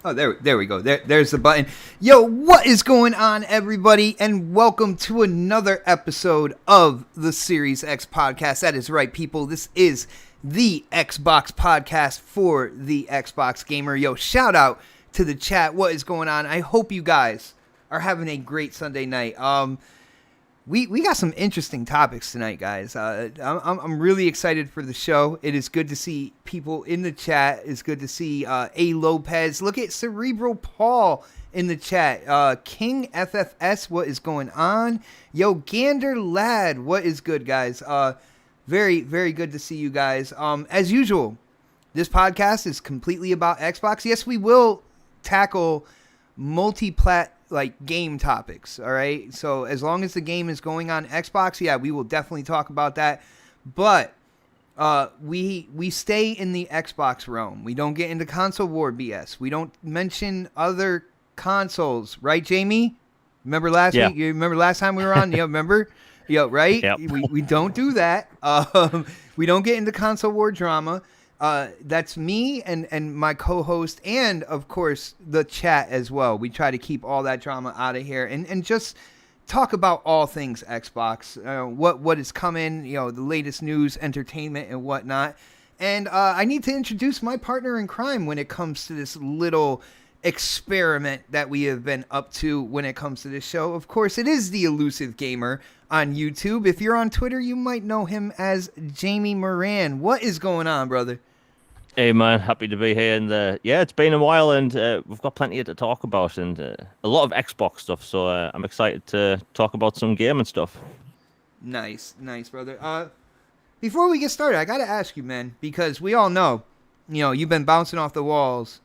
Oh, there we go. There's the button. Yo, what is going on, everybody? And welcome to another episode of the Series X podcast. That is right, people. This is the Xbox podcast for the Xbox gamer. Yo, shout out to the chat. What is going on? I hope you guys are having a great Sunday night. We got some interesting topics tonight, guys. I'm really excited for the show. It is good to see people in the chat. It's good to see A. Lopez. Look at Cerebral Paul in the chat. King FFS, what is going on? Yo, Gander Lad, what is good, guys? Very, very good to see you guys. As usual, this podcast is completely about Xbox. Yes, we will tackle multi-plat game topics, all right? So as long as the game is going on Xbox, yeah, we will definitely talk about that. But we stay in the Xbox realm. We don't get into console war BS. We don't mention other consoles, right, Jamie? Remember last week? You remember last time we were on? Remember? Right? Yep. We don't do that. We don't get into console war drama. That's me and my co-host and, of course, the chat as well. We try to keep all that drama out of here and just talk about all things Xbox, what is coming, the latest news, entertainment, and whatnot. And I need to introduce my partner in crime when it comes to this little experiment that we have been up to when it comes to this show. Of course, it is the Elusive Gamer on YouTube. If you're on Twitter, you might know him as Jamie Moran. What is going on, brother? Hey man, happy to be here, and it's been a while, and we've got plenty to talk about, and a lot of Xbox stuff. So I'm excited to talk about some gaming stuff. Nice, brother. Before we get started, I gotta ask you, man, because we all know, you've been bouncing off the walls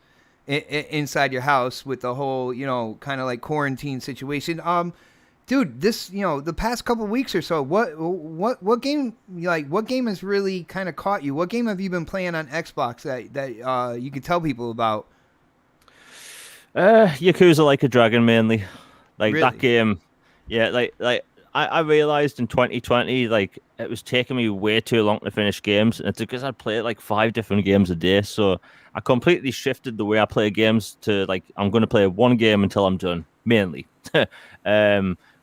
inside your house with the whole, kind of like quarantine situation. Dude, this, the past couple weeks or so, what game, what game has really kind of caught you? What game have you been playing on Xbox that you could tell people about? Yakuza Like a Dragon, mainly. Really? That game, yeah, I realized in 2020, it was taking me way too long to finish games, and it's because I'd play 5 different games a day, so I completely shifted the way I play games to, I'm going to play one game until I'm done, mainly.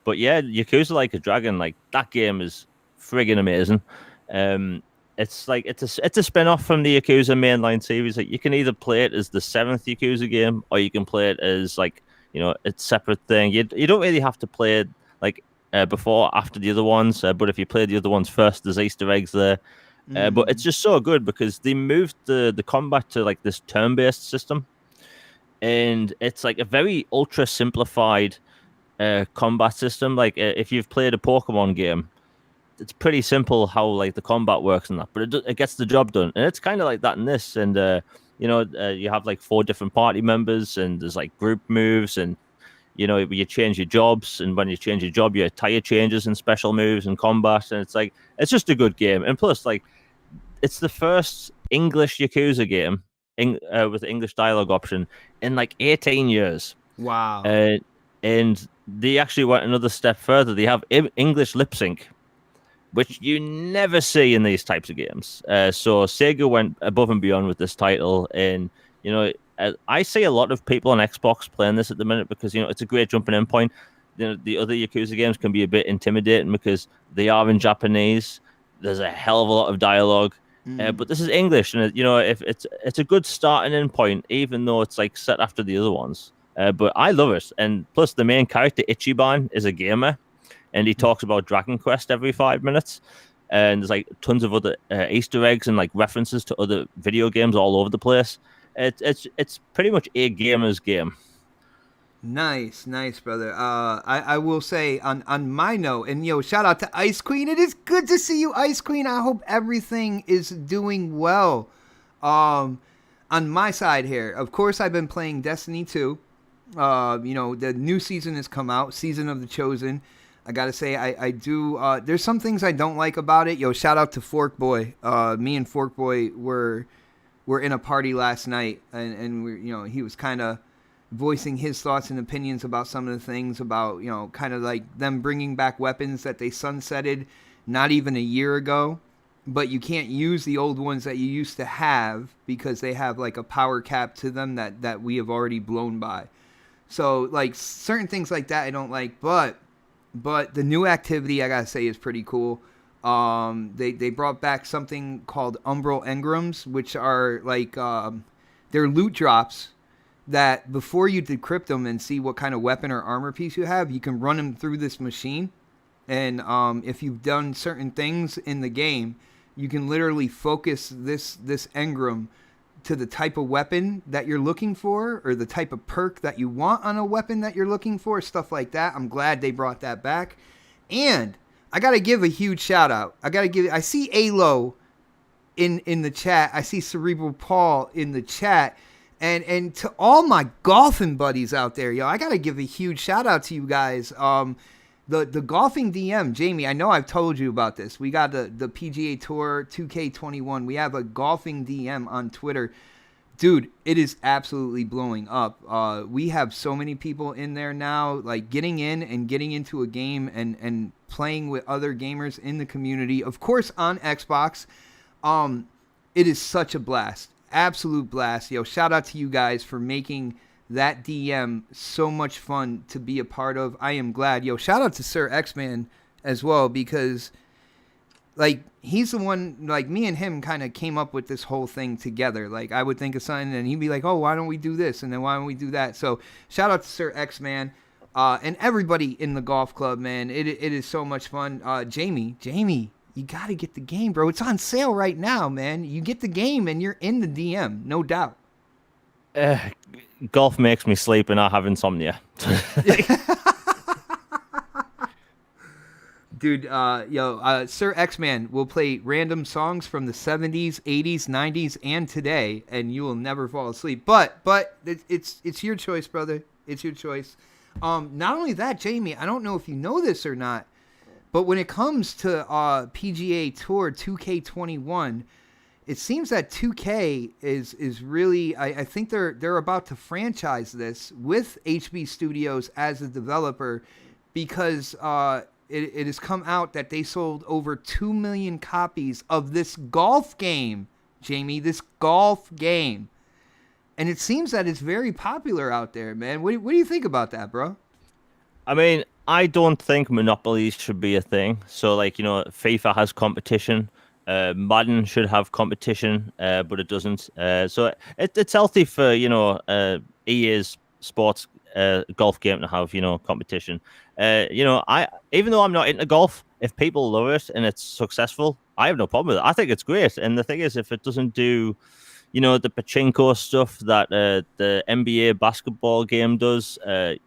But yeah, Yakuza Like a Dragon, that game is friggin' amazing. It's a spin-off from the Yakuza mainline series. You can either play it as the 7th Yakuza game, or you can play it as it's separate thing. You don't really have to play it before or after the other ones, but if you play the other ones first, there's Easter eggs there. But it's just so good because they moved the combat to this turn-based system, and it's a very ultra simplified combat system. If you've played a Pokemon game, it's pretty simple how the combat works and that, but it gets the job done, and it's kind of like that in this. And you have 4 different party members, and there's group moves, and you change your jobs, and when you change your job, your tire changes and special moves and combat, and it's just a good game. And plus, it's the first English Yakuza game with the English dialogue option in 18 years. Wow. And they actually went another step further. They have English lip sync, which you never see in these types of games. So Sega went above and beyond with this title. And, I see a lot of people on Xbox playing this at the minute because, it's a great jumping in point. The other Yakuza games can be a bit intimidating because they are in Japanese. There's a hell of a lot of dialogue. But this is English. And, if it's a good starting in point, even though it's set after the other ones. But I love it. And plus, the main character, Ichiban, is a gamer. And he talks about Dragon Quest every 5 minutes. And there's tons of other Easter eggs and references to other video games all over the place. It's pretty much a gamer's game. Nice, brother. I will say on my note, and shout out to Ice Queen. It is good to see you, Ice Queen. I hope everything is doing well. On my side here, of course, I've been playing Destiny 2. The new season has come out, Season of the Chosen. I gotta say, I do. There's some things I don't like about it. Shout out to Fork Boy. Me and Fork Boy were in a party last night, and we, he was kind of voicing his thoughts and opinions about some of the things about, kind of them bringing back weapons that they sunsetted not even a year ago. but you can't use the old ones that you used to have because they have like a power cap to them that we have already blown by. So like certain things like that I don't like, but the new activity I gotta say is pretty cool. They brought back something called Umbral Engrams, which are like they're loot drops that before you decrypt them and see what kind of weapon or armor piece you have, you can run them through this machine. And if you've done certain things in the game, you can literally focus this engram to the type of weapon that you're looking for or the type of perk that you want on a weapon that you're looking for, stuff like that. I'm glad they brought that back. And I got to give a huge shout out. I see Alo in the chat. I see Cerebral Paul in the chat. And to all my golfing buddies out there, yo, I got to give a huge shout out to you guys. The golfing DM, Jamie, I know I've told you about this. We got the PGA Tour 2K21. We have a golfing DM on Twitter. Dude, it is absolutely blowing up. We have so many people in there now, like getting in and getting into a game and playing with other gamers in the community. Of course, on Xbox. It is such a blast. Absolute blast. Yo, shout out to you guys for making that DM so much fun to be a part of. I am glad. Yo, shout out to Sir X-Man as well, because like he's the one, like me and him kind of came up with this whole thing together. Like I would think of something and he'd be like, oh, why don't we do this? And then why don't we do that? So shout out to Sir X-Man and everybody in the golf club, man. It is so much fun. Jamie, you got to get the game, bro. It's on sale right now, man. You get the game and you're in the DM, no doubt. Golf makes me sleep and I have insomnia. Dude, Sir X-Man will play random songs from the 70s, 80s, 90s, and today, and you will never fall asleep. But it's your choice, brother. It's your choice. Not only that, Jamie, I don't know if you know this or not, but when it comes to PGA Tour 2K21, it seems that 2K is really, I think they're about to franchise this with HB Studios as a developer, because it has come out that they sold over 2 million copies of this golf game, Jamie, this golf game. And it seems that it's very popular out there, man. What do you think about that, bro? I mean, I don't think monopolies should be a thing. So, like, FIFA has competition. Madden should have competition, but it doesn't. So it's healthy for, EA's sports golf game to have, competition. I even though I'm not into golf, if people love it and it's successful, I have no problem with it. I think it's great. And the thing is, if it doesn't do, the pachinko stuff that the NBA basketball game does, I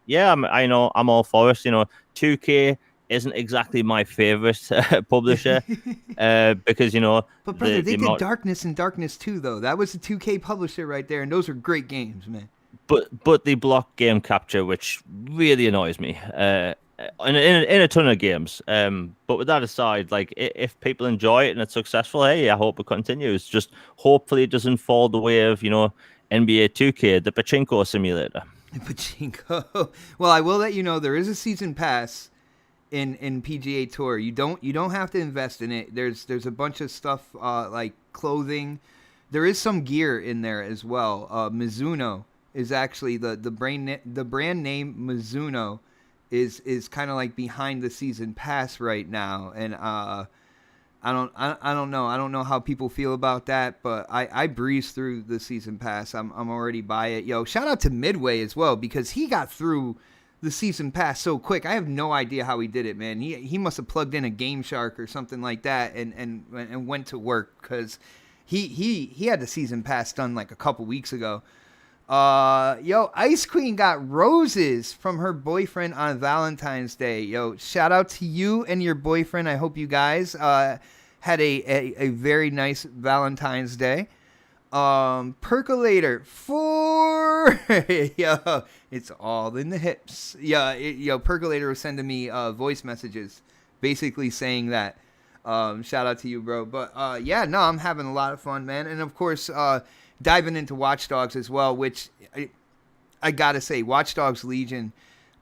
know I'm all for it. 2K isn't exactly my favorite publisher because But brother, they did Darkness and Darkness 2 though. That was a 2K publisher right there, and those are great games, man. But they block game capture, which really annoys me. In a ton of games. But with that aside, like if people enjoy it and it's successful, hey, I hope it continues. Just hopefully it doesn't fall the way of NBA 2K, the pachinko simulator. Pachinko. Well, I will let you know there is a season pass in PGA Tour. You don't have to invest in it. There's a bunch of stuff like clothing. There is some gear in there as well. Mizuno is actually the brand name Mizuno is kind of like behind the season pass right now, and I don't know how people feel about that, but I breeze through the season pass. I'm already by it. Yo, shout out to Midway as well, because he got through the season pass so quick. I have no idea how he did it, man. He must have plugged in a Game Shark or something like that and went to work, because he had the season pass done like a couple weeks ago. Ice Queen got roses from her boyfriend on Valentine's Day. Yo, shout out to you and your boyfriend. I hope you guys had a very nice Valentine's Day. Percolator 4. Yo, it's all in the hips. Yeah, Percolator was sending me voice messages basically saying that. Shout out to you, bro. But I'm having a lot of fun, man. And of course, diving into Watch Dogs as well, which I gotta say, Watch Dogs Legion,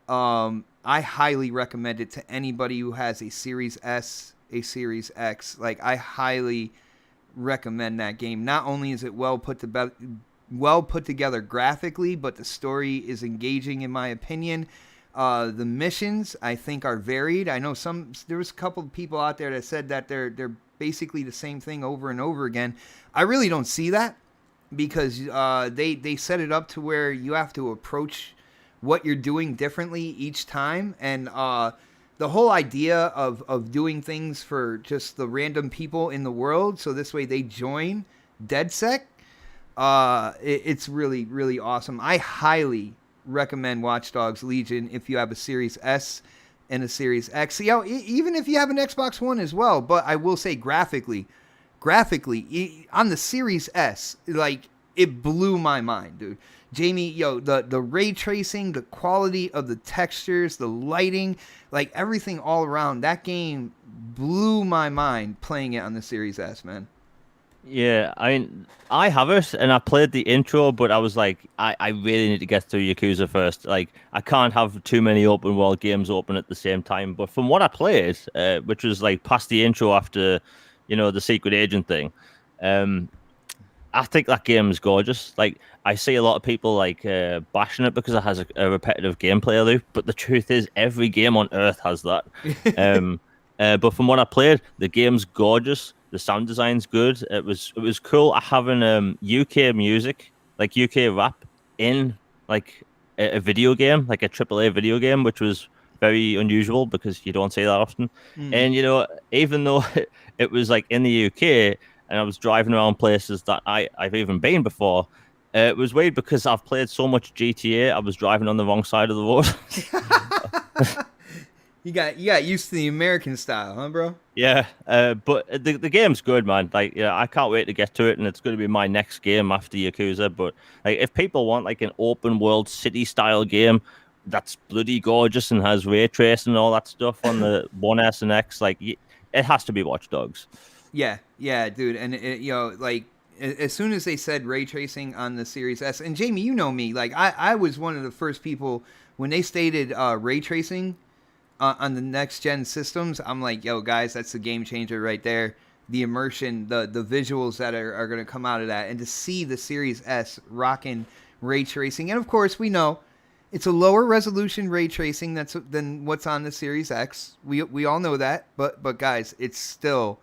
I highly recommend it to anybody who has a Series S a Series X, like I highly recommend that game. Not only is it well put together graphically, but the story is engaging in my opinion. The missions I think are varied. I know there was a couple of people out there that said that they're basically the same thing over and over again. I really don't see that, because they set it up to where you have to approach what you're doing differently each time, and the whole idea of doing things for just the random people in the world, so this way they join DedSec, it's really, really awesome. I highly recommend Watch Dogs Legion if you have a Series S and a Series X. You know, even if you have an Xbox One as well. But I will say graphically, on the Series S, like, it blew my mind, dude. Jamie, the ray tracing, the quality of the textures, the lighting, like everything all around, that game blew my mind playing it on the Series S, man. Yeah, I mean, I have it, and I played the intro, but I was like, I really need to get through Yakuza first. Like, I can't have too many open world games open at the same time. But from what I played, which was like past the intro after, the secret agent thing, I think that game is gorgeous. Like, I see a lot of people like bashing it because it has a repetitive gameplay loop, but the truth is, every game on Earth has that. But from what I played, the game's gorgeous. The sound design's good. It was cool having UK music, like UK rap, in like a video game, like a AAA video game, which was very unusual because you don't see that often. And even though it was like in the UK, and I was driving around places that I've even been before, it was weird because I've played so much GTA. I was driving on the wrong side of the road. You got used to the American style, huh, bro? Yeah, but the game's good, man. Like, I can't wait to get to it, and it's going to be my next game after Yakuza. But like, if people want like an open world city style game that's bloody gorgeous and has ray tracing and all that stuff on the One S and X, like, it has to be Watch Dogs. Yeah, dude, and like, as soon as they said ray tracing on the Series S, and Jamie, you know me, like I was one of the first people when they stated ray tracing on the next gen systems. I'm like, yo, guys, that's the game changer right there. The immersion, the visuals that are going to come out of that, and to see the Series S rocking ray tracing, and of course we know it's a lower resolution ray tracing than what's on the Series X. We all know that, but guys, it's still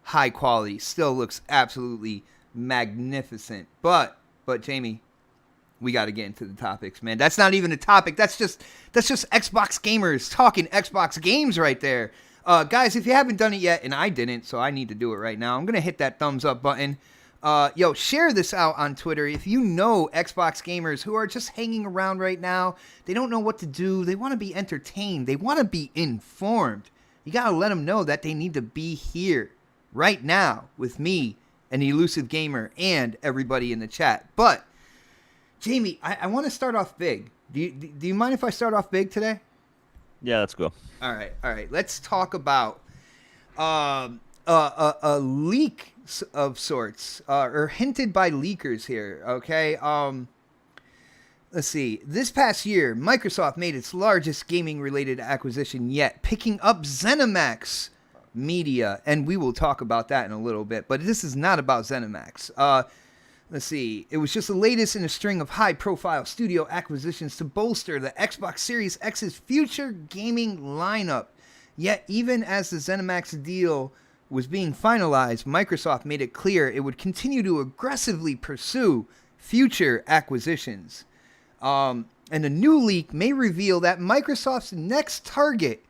high quality. Still looks absolutely magnificent. But Jamie, we got to get into the topics, man. That's not even a topic. That's just Xbox gamers talking Xbox games right there. Guys, if you haven't done it yet, and I didn't, so I need to do it right now, I'm going to hit that thumbs up button. Share this out on Twitter. If you know Xbox gamers who are just hanging around right now, they don't know what to do, they want to be entertained, they want to be informed, you got to let them know that they need to be here right now with me, an elusive gamer, and everybody in the chat. But Jamie, I want to start off big. Do you mind if I start off big today? Yeah, let's go. All right. Let's talk about a leak of sorts, or hinted by leakers here. Okay. Let's see. This past year, Microsoft made its largest gaming-related acquisition yet, picking up ZeniMax Media, and we will talk about that in a little bit. But this is not about ZeniMax. Let's see. It was just the latest in a string of high-profile studio acquisitions to bolster the Xbox Series X's future gaming lineup. Yet, even as the ZeniMax deal was being finalized, Microsoft made it clear it would continue to aggressively pursue future acquisitions. And a new leak may reveal that Microsoft's next target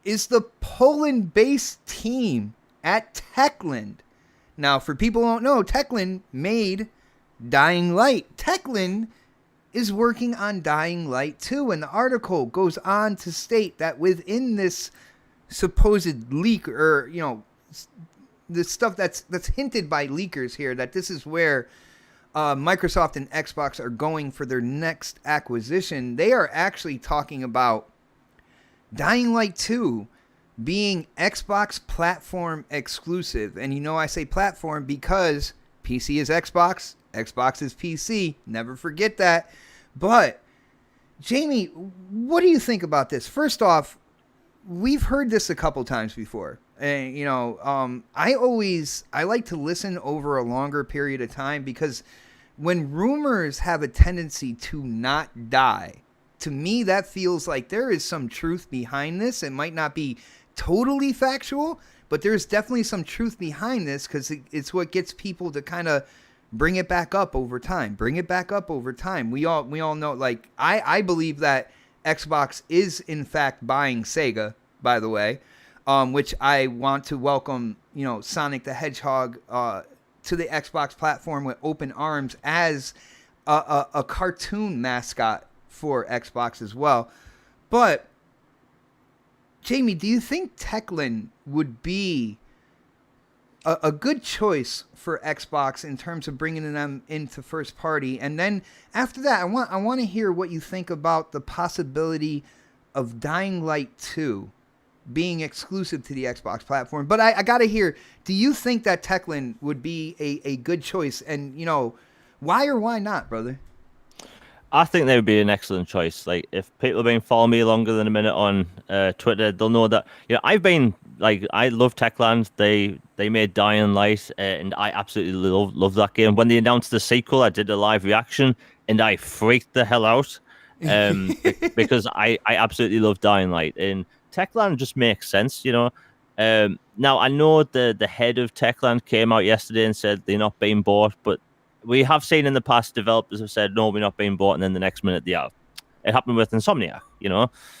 is the Poland-based team at Techland. Now, for people who don't know, Techland made Dying Light. Techland is working on Dying Light 2, and the article goes on to state that within this supposed leak, or, the stuff that's hinted by leakers here, that this is where Microsoft and Xbox are going for their next acquisition. They are actually talking about Dying Light 2 being Xbox platform exclusive. And I say platform because PC is Xbox, Xbox is PC. Never forget that. But, Jamie, what do you think about this? First off, we've heard this a couple times before. And, I like to listen over a longer period of time, because when rumors have a tendency to not die, to me, that feels like there is some truth behind this. It might not be totally factual, but there's definitely some truth behind this, because it's what gets people to kind of bring it back up over time. We all know, like, I believe that Xbox is in fact buying Sega, by the way, which I want to welcome, Sonic the Hedgehog to the Xbox platform with open arms as a cartoon mascot for Xbox as well. But Jamie, do you think Techland would be a good choice for Xbox in terms of bringing them into first party? And then after that, I want to hear what you think about the possibility of Dying Light 2 being exclusive to the Xbox platform. But I got to hear, do you think that Techland would be a good choice? And, why or why not, brother? I think they would be an excellent choice. Like, if people have been following me longer than a minute on Twitter, they'll know that I've been like, I love Techland. They made Dying Light, and I absolutely love that game. When they announced the sequel, I did a live reaction, and I freaked the hell out because I absolutely love Dying Light, and Techland just makes sense, Now I know the head of Techland came out yesterday and said they're not being bought, but we have seen in the past developers have said, no, we're not being bought, and then the next minute they are. It happened with Insomniac,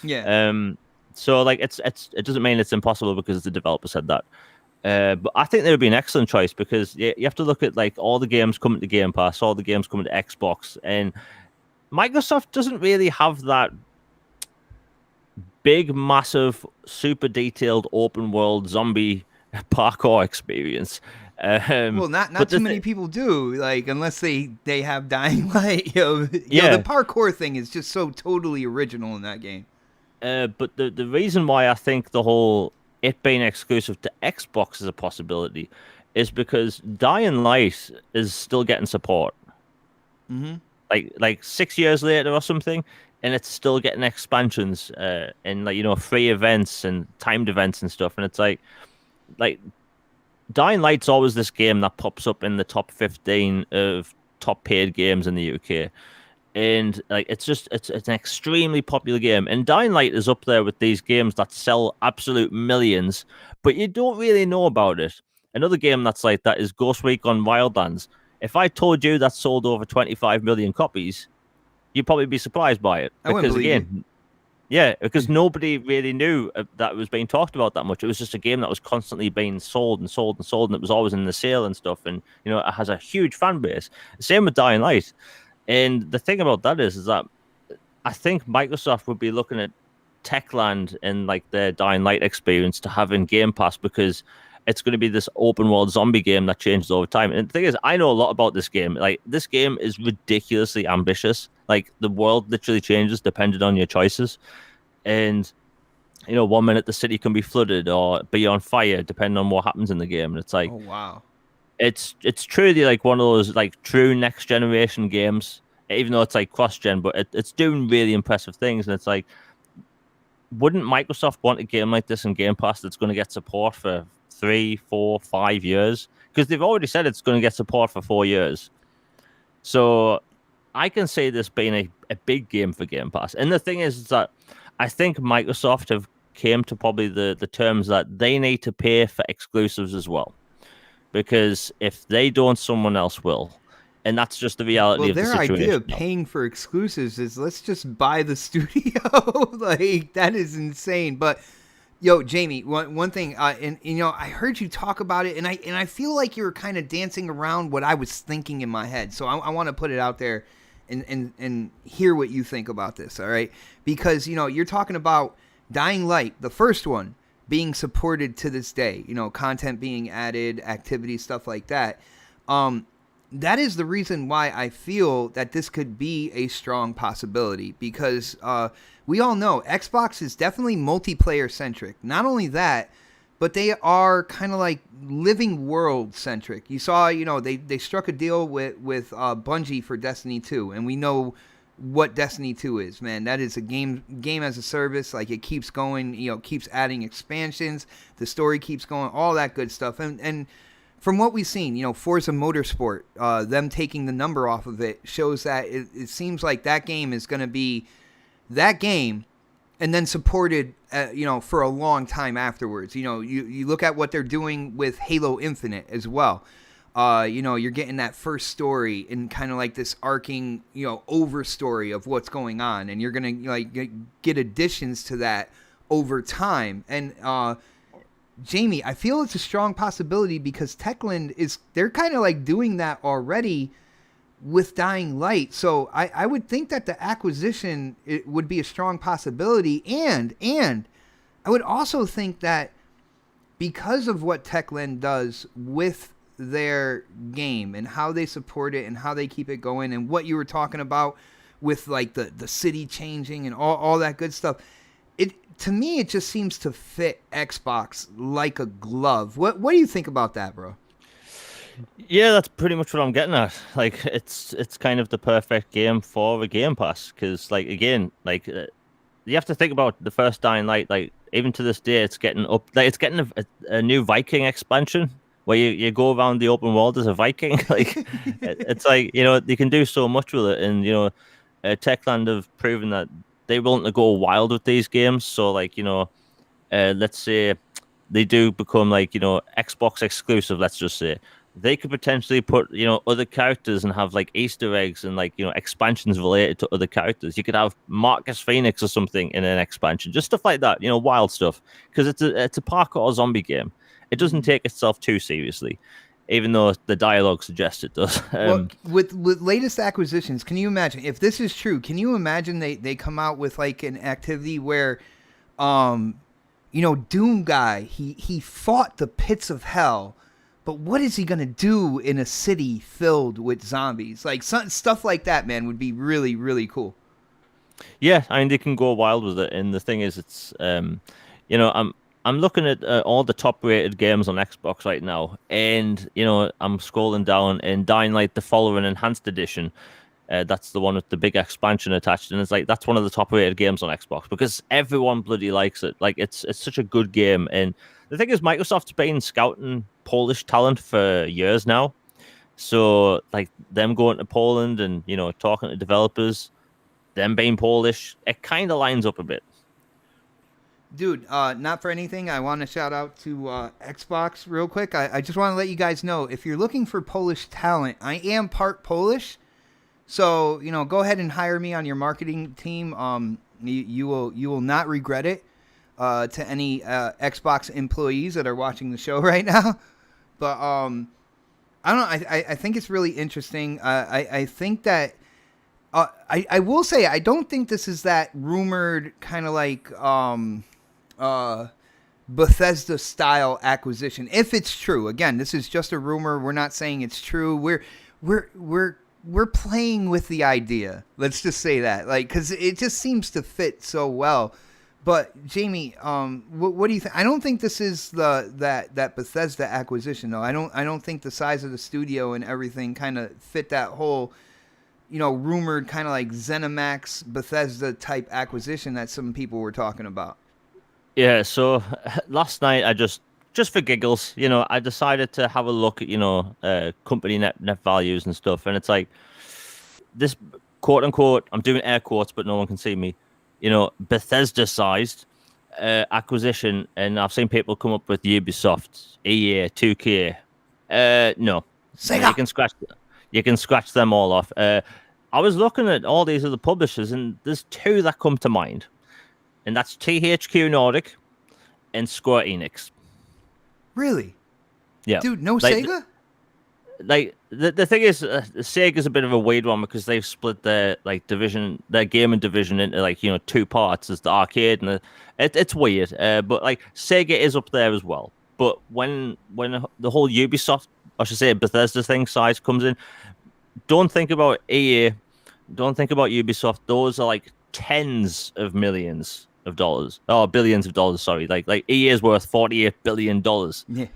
Yeah. So, like, it doesn't mean it's impossible because the developer said that. But I think they would be an excellent choice, because you have to look at, like, all the games coming to Game Pass, all the games coming to Xbox, and Microsoft doesn't really have that big, massive, super detailed open world zombie parkour experience. Well, not too many people do, like, unless they have Dying Light. The parkour thing is just so totally original in that game. But the reason why I think the whole it being exclusive to Xbox is a possibility is because Dying Light is still getting support. Mm-hmm. Like 6 years later or something, and it's still getting expansions and, like, free events and timed events and stuff. And it's like Dying Light's always this game that pops up in the top 15 of top paid games in the UK. And, like, it's an extremely popular game. And Dying Light is up there with these games that sell absolute millions, but you don't really know about it. Another game that's like that is Ghost Recon Wildlands. If I told you that sold over 25 million copies, you'd probably be surprised by it. I wouldn't believe you. Yeah, because nobody really knew that it was being talked about that much. It was just a game that was constantly being sold and sold and sold, and it was always in the sale and stuff. And, it has a huge fan base. Same with Dying Light. And the thing about that is that I think Microsoft would be looking at Techland and, like, their Dying Light experience to have in Game Pass, because it's going to be this open world zombie game that changes over time. And the thing is, I know a lot about this game. Like, this game is ridiculously ambitious. Like, the world literally changes depending on your choices. And, 1 minute the city can be flooded or be on fire depending on what happens in the game. And it's like, oh, wow. It's truly like one of those, like, true next generation games, even though it's like cross-gen, but it's doing really impressive things. And it's like, wouldn't Microsoft want a game like this in Game Pass that's going to get support for 3, 4, 5 years? Because they've already said it's going to get support for 4 years. So I can say this being a big game for Game Pass. And the thing is that I think Microsoft have came to probably the terms that they need to pay for exclusives as well. Because if they don't, someone else will. And that's just the reality of the situation. Their idea of paying for exclusives is, let's just buy the studio. Like, that is insane. But, Jamie, one thing, and I heard you talk about it, and I feel like you were kind of dancing around what I was thinking in my head. So I want to put it out there and hear what you think about this, all right? Because, you're talking about Dying Light, the first one, being supported to this day, content being added, activities, stuff like that. That is the reason why I feel that this could be a strong possibility, because we all know Xbox is definitely multiplayer centric. Not only that, but they are kind of like living world centric. You saw, they struck a deal with Bungie for Destiny 2, and we know what Destiny 2 is, man. That is a game as a service. Like, it keeps going, keeps adding expansions. The story keeps going, all that good stuff. And from what we've seen, Forza Motorsport, them taking the number off of it shows that it seems like that game is going to be that game and then supported, for a long time afterwards. You look at what they're doing with Halo Infinite as well. You're getting that first story and kind of like this arcing, over story of what's going on. And you're going to get additions to that over time. And, Jamie, I feel it's a strong possibility because Techland they're kind of like doing that already with Dying Light. So I would think that the acquisition it would be a strong possibility. And I would also think that because of what Techland does with their game and how they support it and how they keep it going and what you were talking about with like the city changing and all that good stuff, to me it just seems to fit Xbox like a glove. What do you think about that, bro? Yeah, that's pretty much what I'm getting at. Like, it's kind of the perfect game for a Game Pass because, like, again, like you have to think about the first Dying Light. Like, even to this day, it's getting a new Viking expansion where you go around the open world as a Viking. Like, it's like, you can do so much with it. And, Techland have proven that they're willing to go wild with these games. So, like, let's say they do become, like, Xbox exclusive, let's just say. They could potentially put, other characters and have, like, Easter eggs and, like, expansions related to other characters. You could have Marcus Phoenix or something in an expansion. Just stuff like that, wild stuff. Because it's a parkour zombie game. It doesn't take itself too seriously, even though the dialogue suggests it does. Well, with latest acquisitions, can you imagine if this is true? Can you imagine they come out with like an activity where, Doom guy he fought the pits of hell, but what is he gonna do in a city filled with zombies? Like stuff like that, man, would be really really cool. Yeah, I mean they can go wild with it, and the thing is, it's I'm looking at all the top-rated games on Xbox right now, and I'm scrolling down, and Dying Light: The Following Enhanced Edition, that's the one with the big expansion attached, and it's like that's one of the top-rated games on Xbox because everyone bloody likes it. Like it's such a good game, and the thing is, Microsoft's been scouting Polish talent for years now, so like them going to Poland and talking to developers, them being Polish, it kind of lines up a bit. Dude, not for anything, I want to shout out to Xbox real quick. I just want to let you guys know, if you're looking for Polish talent, I am part Polish. So, go ahead and hire me on your marketing team. You will not regret it, to any Xbox employees that are watching the show right now. But I don't know. I think it's really interesting. I think that I will say I don't think this is that rumored kind of like Bethesda style acquisition. If it's true, again, this is just a rumor. We're not saying it's true. We're playing with the idea. Let's just say that, like, because it just seems to fit so well. But Jamie, what do you think? I don't think this is that Bethesda acquisition though. I don't think the size of the studio and everything kind of fit that whole, rumored kind of like ZeniMax Bethesda type acquisition that some people were talking about. Yeah, so last night I just for giggles, I decided to have a look at, company net values and stuff. And it's like this quote unquote, I'm doing air quotes, but no one can see me, Bethesda sized acquisition. And I've seen people come up with Ubisoft, EA, 2K. No, Sega. You can scratch them all off. I was looking at all these other publishers and there's two that come to mind. And that's THQ Nordic and Square Enix. Really? Yeah. Dude, no Sega? The thing is, Sega's a bit of a weird one because they've split their their gaming division into two parts. There's the arcade and it's weird. But like Sega is up there as well. But when the whole Ubisoft, I should say Bethesda thing size comes in, don't think about EA, don't think about Ubisoft. Those are like tens of millions of dollars, billions of dollars. Sorry, like EA is worth $48 billion. Yeah.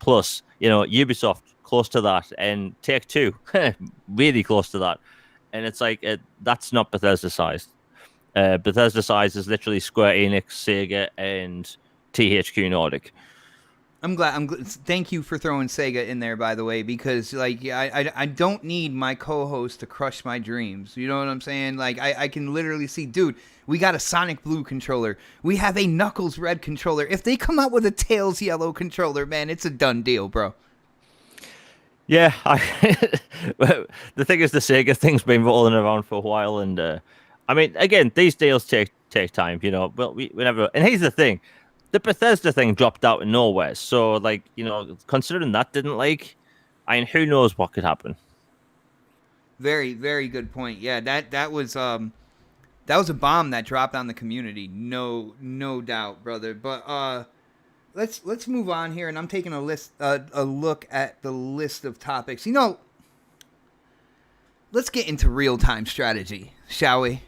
Plus, Ubisoft close to that, and Take-Two really close to that. and it's like that's not Bethesda sized. Bethesda size is literally Square Enix, Sega, and THQ Nordic. I'm glad. Thank you for throwing Sega in there, by the way, because like I don't need my co-host to crush my dreams. You know what I'm saying? Like I can literally see, dude. We got a Sonic Blue controller. We have a Knuckles Red controller. If they come out with a Tails Yellow controller, man, it's a done deal, bro. Yeah, the thing is, the Sega thing's been rolling around for a while, and I mean, again, these deals take time, you know. But we never. And here's the thing: the Bethesda thing dropped out of nowhere. So, like, you know, considering that didn't I mean, who knows what could happen? Very, very good point. Yeah, that was a bomb that dropped on the community. No doubt, brother. But let's move on here, and I'm taking a look at the list of topics. You know, let's get into real time strategy, shall we?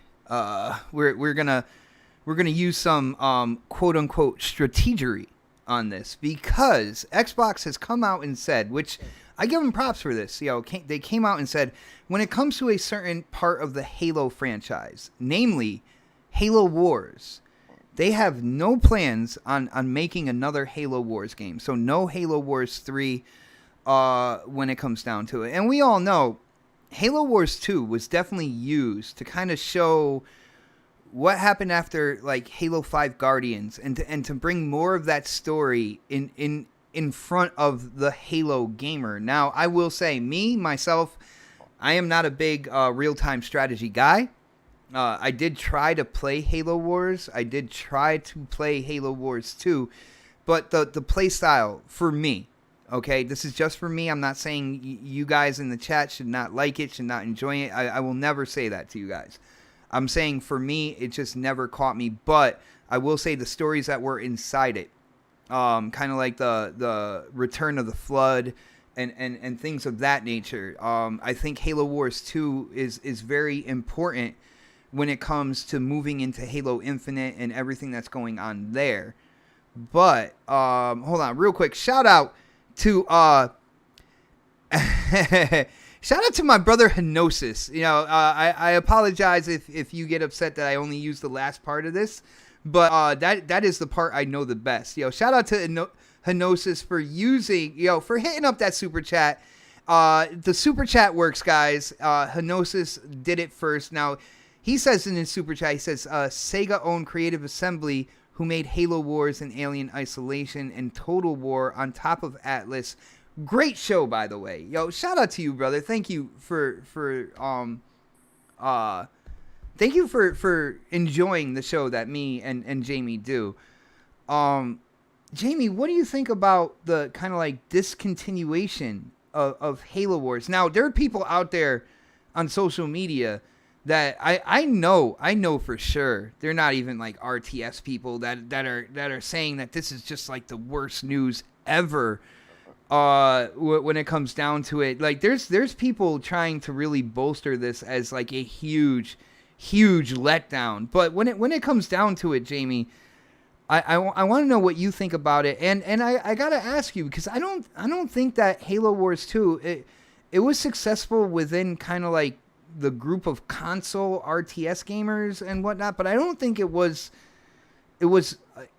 We're gonna use some quote unquote strategery on this, because Xbox has come out and said, which I give them props for this. You know, they came out and said, when it comes to a certain part of the Halo franchise, namely Halo Wars, they have no plans on making another Halo Wars game. So no Halo Wars 3 when it comes down to it. And we all know Halo Wars 2 was definitely used to kind of show what happened after like Halo 5 Guardians, and to bring more of that story in front of the Halo gamer. Now, I will say, myself, I am not a big real-time strategy guy. I did try to play Halo Wars. I did try to play Halo Wars 2. But the play style, for me, okay, this is just for me. I'm not saying you guys in the chat should not like it, should not enjoy it. I will never say that to you guys. I'm saying for me, it just never caught me. But I will say the stories that were inside it, kind of like the Return of the Flood and things of that nature. I think Halo Wars 2 is very important when it comes to moving into Halo Infinite and everything that's going on there. But hold on real quick. Shout out to shout out to my brother Henosis. You know, I apologize if you get upset that I only use the last part of this, but that is the part I know the best. You know, shout out to Henosis for for hitting up that super chat. The super chat works, guys. Henosis did it first. Now, he says in his super chat, he says, Sega owned Creative Assembly, who made Halo Wars and Alien Isolation and Total War on top of Atlas. Great show, by the way. Yo, shout out to you, brother. Thank you for enjoying the show that me and Jamie do. Jamie, what do you think about the kind of like discontinuation of Halo Wars? Now, there are people out there on social media that I know for sure they're not even like RTS people that are saying that this is just like the worst news ever. When it comes down to it, like there's people trying to really bolster this as like a huge letdown. But when it comes down to it, Jamie, I want to know what you think about it, and I gotta ask you, because I don't think that Halo Wars 2 it was successful within kind of like the group of console RTS gamers and whatnot, but I don't think it was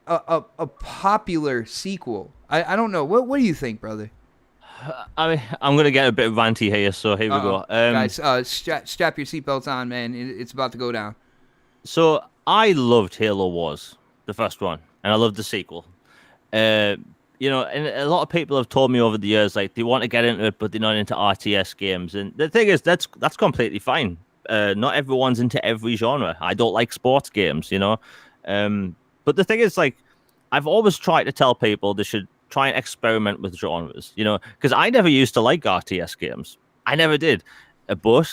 a popular sequel. I don't know. What do you think, brother? I mean, I'm gonna get a bit ranty here, so here we go. Guys, strap your seatbelts on, man. It's about to go down. So I loved Halo Wars, the first one, and I loved the sequel. You know, and a lot of people have told me over the years, like, they want to get into it, but they're not into RTS games. And the thing is, that's completely fine. Not everyone's into every genre. I don't like sports games, you know. But the thing is, like, I've always tried to tell people they should try and experiment with genres, you know, because I never used to like RTS games. I never did. But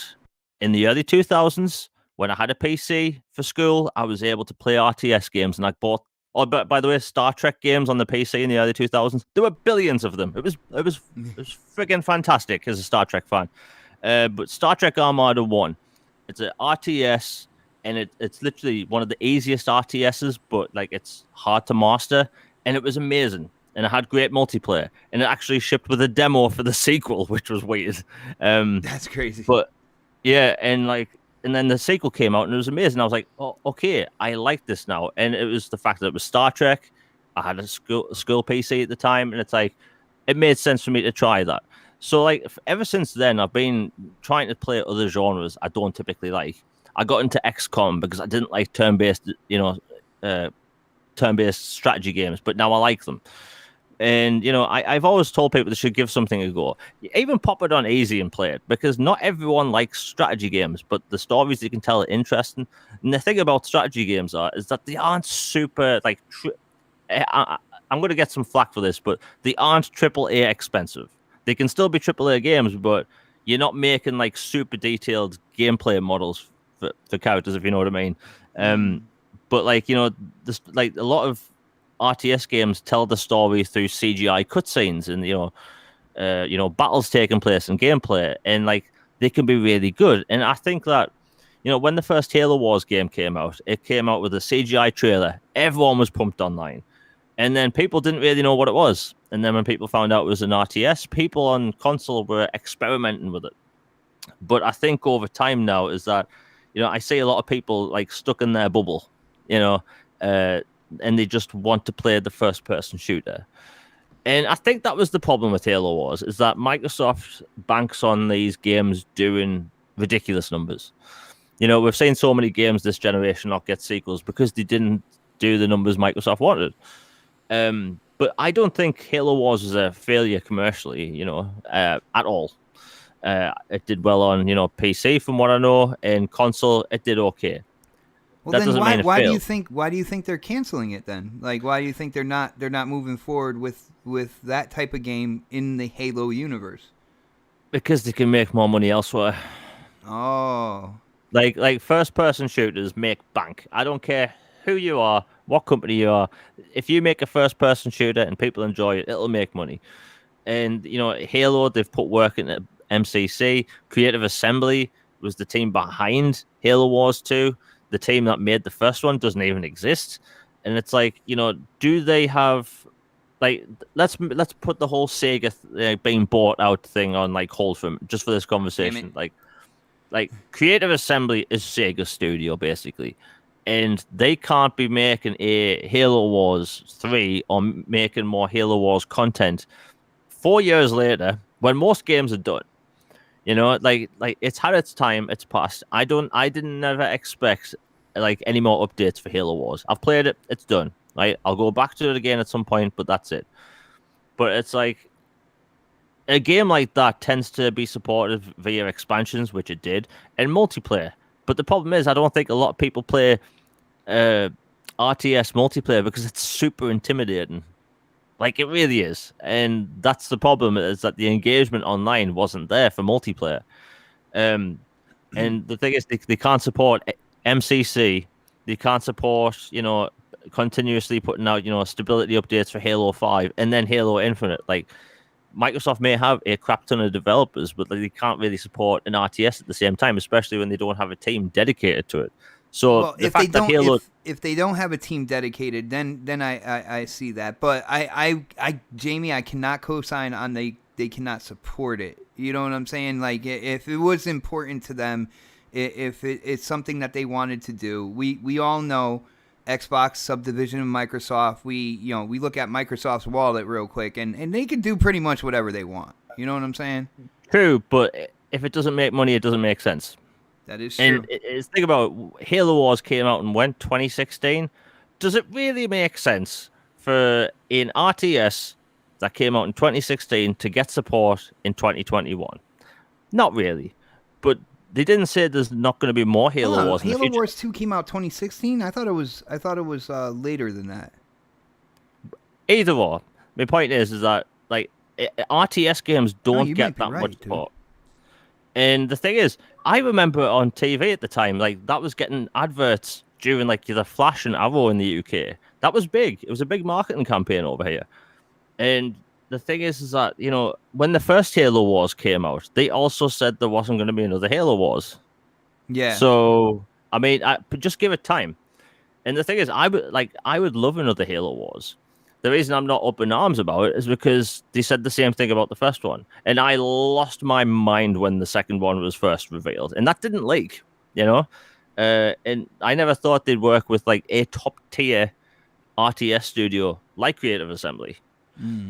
in the early 2000s, when I had a PC for school, I was able to play RTS games, and I bought, but by the way, Star Trek games on the PC in the early 2000s. There were billions of them. It was friggin' fantastic as a Star Trek fan. But Star Trek Armada 1, it's an RTS, and it's literally one of the easiest RTSs, but like it's hard to master, and it was amazing. And it had great multiplayer, and it actually shipped with a demo for the sequel, which was weird. That's crazy. But Yeah, and then the sequel came out and it was amazing. I was like, oh, okay, I like this now. And it was the fact that it was Star Trek. I had a school PC at the time, and it's like it made sense for me to try that. So like ever since then, I've been trying to play other genres I don't typically like. I got into XCOM because I didn't like turn-based, uh, turn-based strategy games, but now I like them. And I've always told people they should give something a go. Even pop it on easy and play it because not everyone likes strategy games, but the stories you can tell are interesting. And the thing about strategy games is that they aren't super like. I'm going to get some flack for this, but they aren't AAA expensive. They can still be AAA games, but you're not making like super detailed gameplay models for characters, if you know what I mean. Um, but like this like a lot of RTS games tell the story through CGI cutscenes and battles taking place and gameplay, and like they can be really good. And I think that when the first Halo Wars game came out, it came out with a CGI trailer. Everyone was pumped online, and then people didn't really know what it was. And then when people found out it was an RTS, people on console were experimenting with it. But I think over time now is that I see a lot of people like stuck in their bubble, you know, uh, and they just want to play the first person shooter. And I think that was the problem with Halo Wars is that Microsoft banks on these games doing ridiculous numbers. We've seen so many games this generation not get sequels because they didn't do the numbers Microsoft wanted. But I don't think Halo Wars was a failure commercially, at all. It did well on PC from what I know, and console it did okay. Well, That then doesn't mean it why do you failed think they're canceling it then? Like, why do you think they're not moving forward with that type of game in the Halo universe? because they can make more money elsewhere. Oh, Like first person shooters make bank. I don't care who you are, what company you are. If you make a first person shooter and people enjoy it, it'll make money. And Halo, they've put work into MCC. Creative Assembly was the team behind Halo Wars 2. The team that made the first one doesn't even exist. And it's like, do they have like let's put the whole Sega being bought out thing on like hold for just for this damn it. conversation. Like Creative Assembly is Sega Studio basically, and they can't be making a Halo Wars 3 or making more Halo Wars content 4 years later when most games are done. Like it's had its time, it's passed. I didn't never expect like any more updates for Halo Wars. I've played it, it's done. Right, I'll go back to it again at some point, but that's it. But it's like a game like that tends to be supported via expansions, which it did, and multiplayer. But the problem is, I don't think a lot of people play RTS multiplayer because it's super intimidating. Like it really is, and that's the problem. Is that the engagement online wasn't there for multiplayer. And the thing is, they can't support MCC. They can't support continuously putting out stability updates for Halo 5 and then Halo Infinite. Like Microsoft may have a crap ton of developers, but they can't really support an RTS at the same time, especially when they don't have a team dedicated to it. So well, the fact that Halo, if they don't have a team dedicated, then I see that. But Jamie, I cannot co-sign on they cannot support it. You know what I'm saying? Like if it was important to them, if it's something that they wanted to do, we all know Xbox subdivision of Microsoft. We look at Microsoft's wallet real quick, and they can do pretty much whatever they want. You know what I'm saying? true, but if it doesn't make money, it doesn't make sense. That is true. And think about Halo Wars came out and went 2016. Does it really make sense for an RTS that came out in 2016 to get support in 2021? Not really. But they didn't say there's not going to be more Halo Wars in the Halo future. Wars 2 came out 2016. I thought it was later than that. Either or. My point is that like RTS games don't get that much support. And the thing is, I remember on TV at the time, like that was getting adverts during like the Flash and Arrow in the UK. That was big. It was a big marketing campaign over here. And the thing is that when the first Halo Wars came out, they also said there wasn't going to be another Halo Wars. Yeah. So but just give it time. And the thing is, I would love another Halo Wars, the reason I'm not up in arms about it is because they said the same thing about the first one, and I lost my mind when the second one was first revealed, and that didn't leak, you know. And I never thought they'd work with like a top tier RTS studio like Creative Assembly.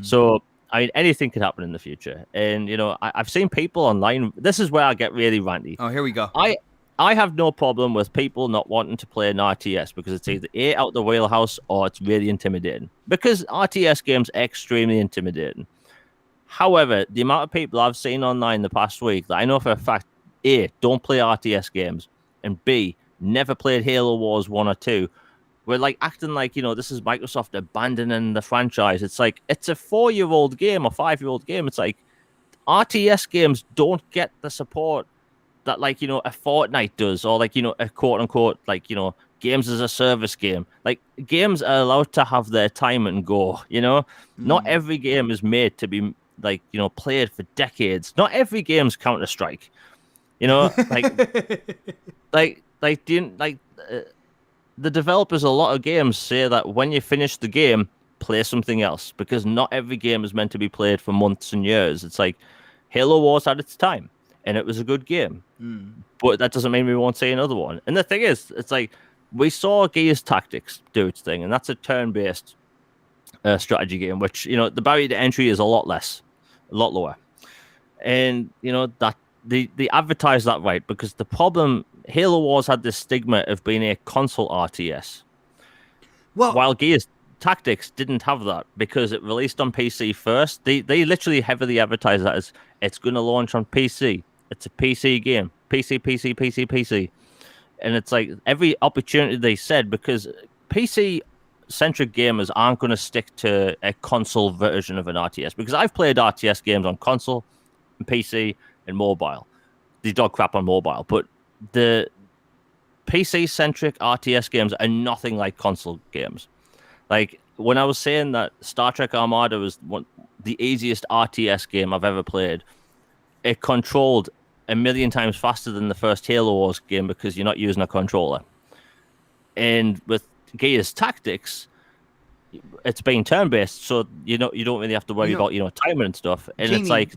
So I mean, anything could happen in the future, and I've seen people online. This is where I get really ranty. Oh, here we go. I have no problem with people not wanting to play an RTS because it's either A, out the wheelhouse, or it's really intimidating. Because RTS games are extremely intimidating. However, the amount of people I've seen online the past week that I know for a fact, A, don't play RTS games, and B, never played Halo Wars 1 or 2, we're like acting like, this is Microsoft abandoning the franchise. It's like, it's a 4-year-old game or 5-year-old game. It's like, RTS games don't get the support that, like, a Fortnite does, or like, a quote unquote, like, games as a service game. Like, games are allowed to have their time and go, Not every game is made to be, like, played for decades. Not every game's Counter-Strike, the developers of a lot of games say that when you finish the game, play something else, because not every game is meant to be played for months and years. It's like Halo Wars had its time, and it was a good game, but that doesn't mean we won't see another one. And the thing is, it's like we saw Gears Tactics do its thing, and that's a turn-based strategy game, which the barrier to entry is a lot lower, and that they advertise that right, because the problem, Halo Wars had this stigma of being a console RTS. Well, while Gears Tactics didn't have that because it released on PC first. They literally heavily advertise that as it's going to launch on PC. It's a PC game. PC. And it's like every opportunity they said, because PC-centric gamers aren't going to stick to a console version of an RTS. Because I've played RTS games on console, and PC, and mobile. They dog crap on mobile. But the PC-centric RTS games are nothing like console games. Like, when I was saying that Star Trek Armada was the easiest RTS game I've ever played, it controlled 1,000,000 times faster than the first Halo Wars game because you're not using a controller. And with Gears Tactics, it's been turn-based, so you don't really have to worry about timing and stuff. And Jamie, it's like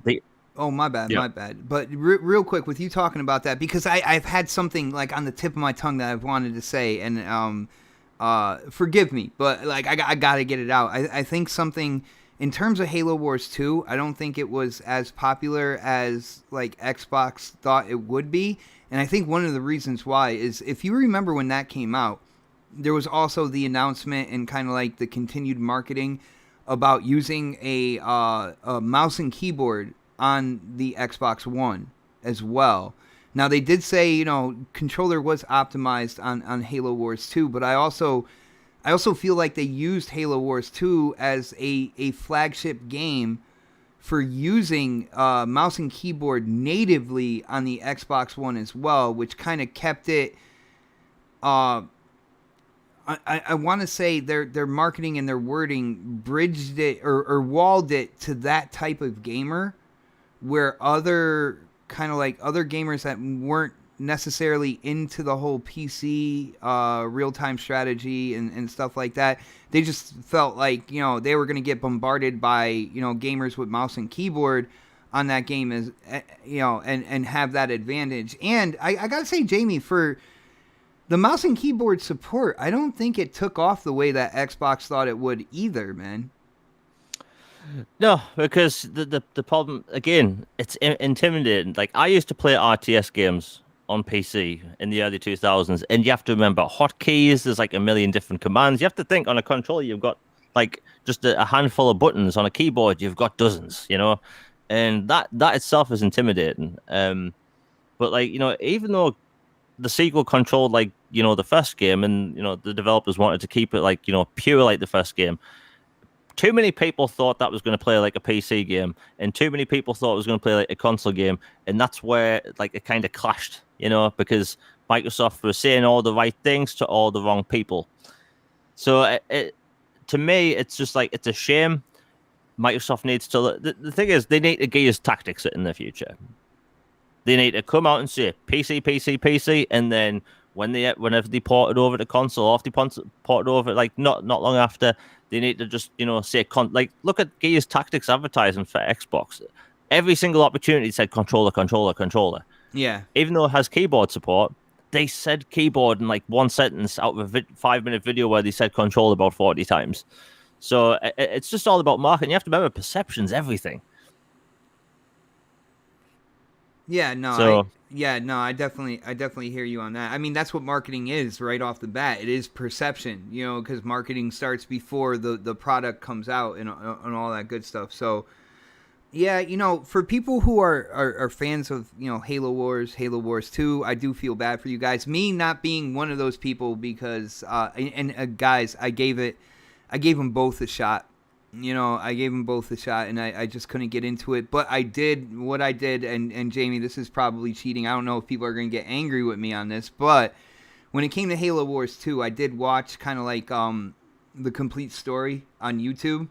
my bad. But real quick, with you talking about that, because I've had something like on the tip of my tongue that I've wanted to say, and forgive me, but like I gotta get it out. I think something in terms of Halo Wars 2, I don't think it was as popular as like Xbox thought it would be, and I think one of the reasons why is, if you remember when that came out, there was also the announcement and kind of like the continued marketing about using a mouse and keyboard on the Xbox One as well. Now, they did say, controller was optimized on Halo Wars 2, but I also feel like they used Halo Wars 2 as a flagship game for using mouse and keyboard natively on the Xbox One as well, which kind of kept it... I want to say their marketing and their wording bridged it or walled it to that type of gamer, where other gamers that weren't necessarily into the whole PC real-time strategy and stuff like that, they just felt like they were going to get bombarded by gamers with mouse and keyboard on that game, as and have that advantage. And I gotta say, Jamie, for the mouse and keyboard support, I don't think it took off the way that Xbox thought it would either, man. No, because the problem, again, it's intimidating. Like, I used to play RTS games on PC in the early 2000s, and you have to remember hotkeys. There's like 1,000,000 different commands. You have to think, on a controller, you've got like just a handful of buttons. On a keyboard, you've got dozens, and that itself is intimidating. But like, even though the sequel controlled like, the first game, and, the developers wanted to keep it like, pure like the first game, too many people thought that was going to play like a PC game, and too many people thought it was going to play like a console game, and that's where like it kind of clashed, because Microsoft was saying all the right things to all the wrong people. So to me, it's just like, it's a shame. Microsoft needs to... The thing is, they need to Gears Tactics it in the future. They need to come out and say PC, and then whenever they port it over to console, or if they port it over, like not long after, They need to just, say, like, look at Gears Tactics advertising for Xbox. Every single opportunity said controller, controller, controller. Yeah. Even though it has keyboard support, they said keyboard in like one sentence out of a 5-minute video where they said control about 40 times. So it's just all about marketing. You have to remember, perception's everything. Yeah, no, So I definitely hear you on that. I mean, that's what marketing is right off the bat. It is perception, because marketing starts before the product comes out and all that good stuff. So, yeah, for people who are fans of, Halo Wars 2, I do feel bad for you guys. Me not being one of those people because, guys, I gave them both a shot. I gave them both a shot, and I just couldn't get into it. But I did what I did, and Jamie, this is probably cheating. I don't know if people are going to get angry with me on this, but when it came to Halo Wars 2, I did watch kind of like the complete story on YouTube.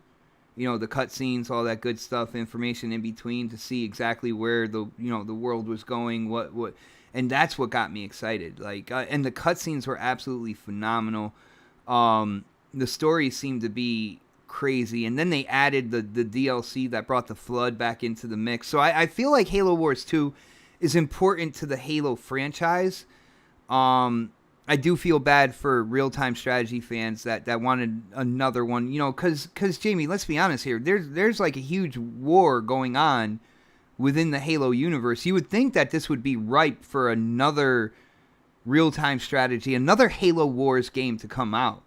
The cutscenes, all that good stuff, information in between to see exactly where the world was going, what, and that's what got me excited. Like, and the cutscenes were absolutely phenomenal. The story seemed to be crazy, and then they added the DLC that brought the Flood back into the mix. So I feel like Halo Wars 2 is important to the Halo franchise. I do feel bad for real-time strategy fans that wanted another one, because Jamie, let's be honest here, there's like a huge war going on within the Halo universe. You would think that this would be ripe for another real-time strategy, another Halo Wars game to come out.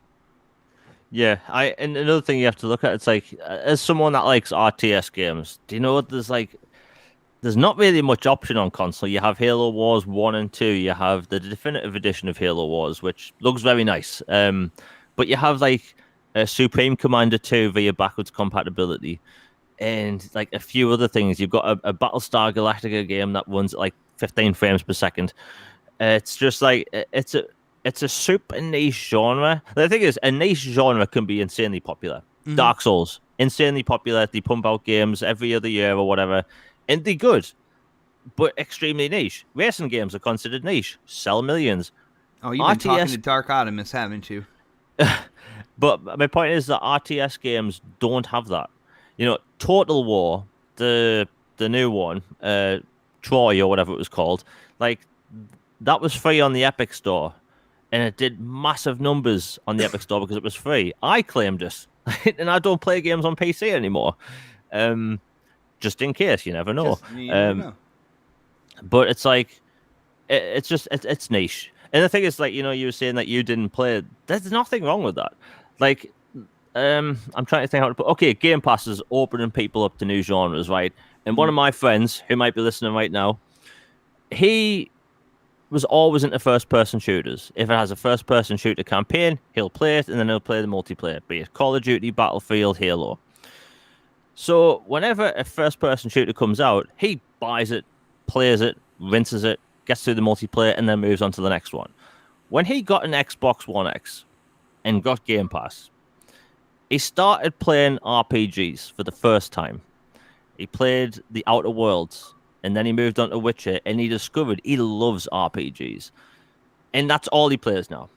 yeah, and another thing you have to look at, it's like, as someone that likes RTS games, do you know what there's not really much option on console. You have Halo Wars 1 and 2. You have the definitive edition of Halo Wars, which looks very nice. But you have like a Supreme Commander 2 via backwards compatibility, and like a few other things. You've got a Battlestar Galactica game that runs at like 15 frames per second. It's just like it's a super niche genre. The thing is, a niche genre can be insanely popular. Mm-hmm. Dark Souls, insanely popular. They pump out games every other year or whatever, and they're good, but extremely niche. Racing games are considered niche, sell millions. Oh, you've been talking to Dark Optimus, haven't you? But my point is that RTS games don't have that. Total War, the new one, Troy or whatever it was called, like that was free on the Epic Store. And it did massive numbers on the Epic Store because it was free. I claimed it, and I don't play games on PC anymore. Just in case, you never know. But it's like, it's niche. And the thing is, like, you were saying that you didn't play it. There's nothing wrong with that. Like, I'm trying to think how to put. Okay, Game Pass is opening people up to new genres, right? And one of my friends who might be listening right now, he was always into first-person shooters. If it has a first-person shooter campaign, he'll play it, and then he'll play the multiplayer, be it Call of Duty, Battlefield, Halo. So whenever a first-person shooter comes out, he buys it, plays it, rinses it, gets through the multiplayer, and then moves on to the next one. When he got an Xbox One X and got Game Pass, he started playing RPGs for the first time. He played The Outer Worlds, and then he moved on to Witcher, and he discovered he loves RPGs. And that's all he plays now.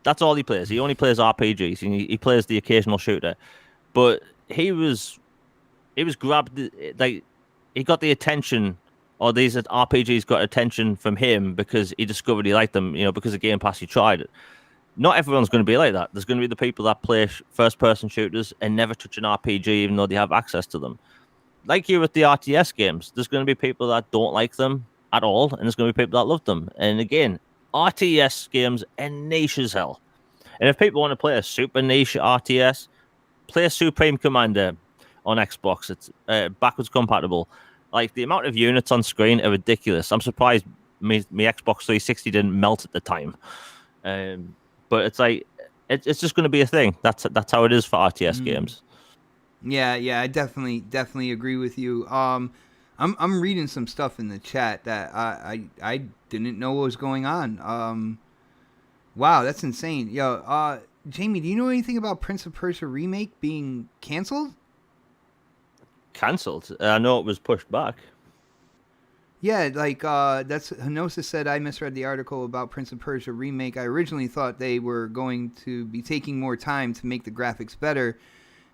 That's all he plays. He only plays RPGs, and he plays the occasional shooter. But he was grabbed, like, he got the attention, or these RPGs got attention from him because he discovered he liked them, because of Game Pass, he tried it. Not everyone's going to be like that. There's going to be the people that play first-person shooters and never touch an RPG, even though they have access to them. Like you with the RTS games, there's going to be people that don't like them at all, and there's going to be people that love them. And again, RTS games are niche as hell. And if people want to play a super niche RTS, play Supreme Commander on Xbox. It's backwards compatible. Like, the amount of units on screen are ridiculous. I'm surprised my Xbox 360 didn't melt at the time. But it's like, it's just going to be a thing. That's how it is for RTS games. Yeah, I definitely agree with you. I'm reading some stuff in the chat that I didn't know what was going on. Wow, that's insane. Yo, Jamie, do you know anything about Prince of Persia remake being canceled? Cancelled? I know it was pushed back. Yeah, like that's Henosis said. I misread the article about Prince of Persia remake. I originally thought they were going to be taking more time to make the graphics better.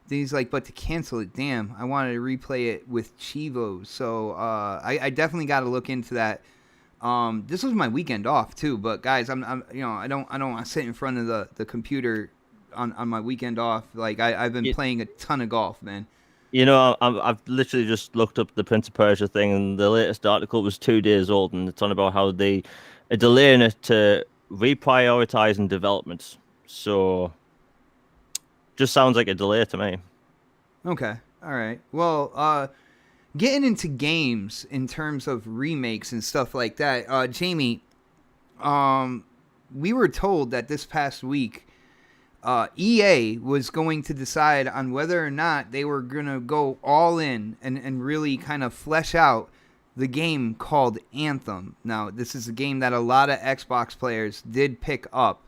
Then he's like, but to cancel it, damn! I wanted to replay it with Chivos, so I definitely got to look into that. This was my weekend off too, but guys, I'm I don't want to sit in front of the computer on my weekend off. Like I've been playing a ton of golf, man. I've literally just looked up the Prince of Persia thing, and the latest article was 2 days old, and it's on about how they are delaying it to reprioritizing development. So, just sounds like a delay to me. Okay, all right. Well, getting into games in terms of remakes and stuff like that, Jamie, we were told that this past week, EA was going to decide on whether or not they were going to go all in and really kind of flesh out the game called Anthem. Now, this is a game that a lot of Xbox players did pick up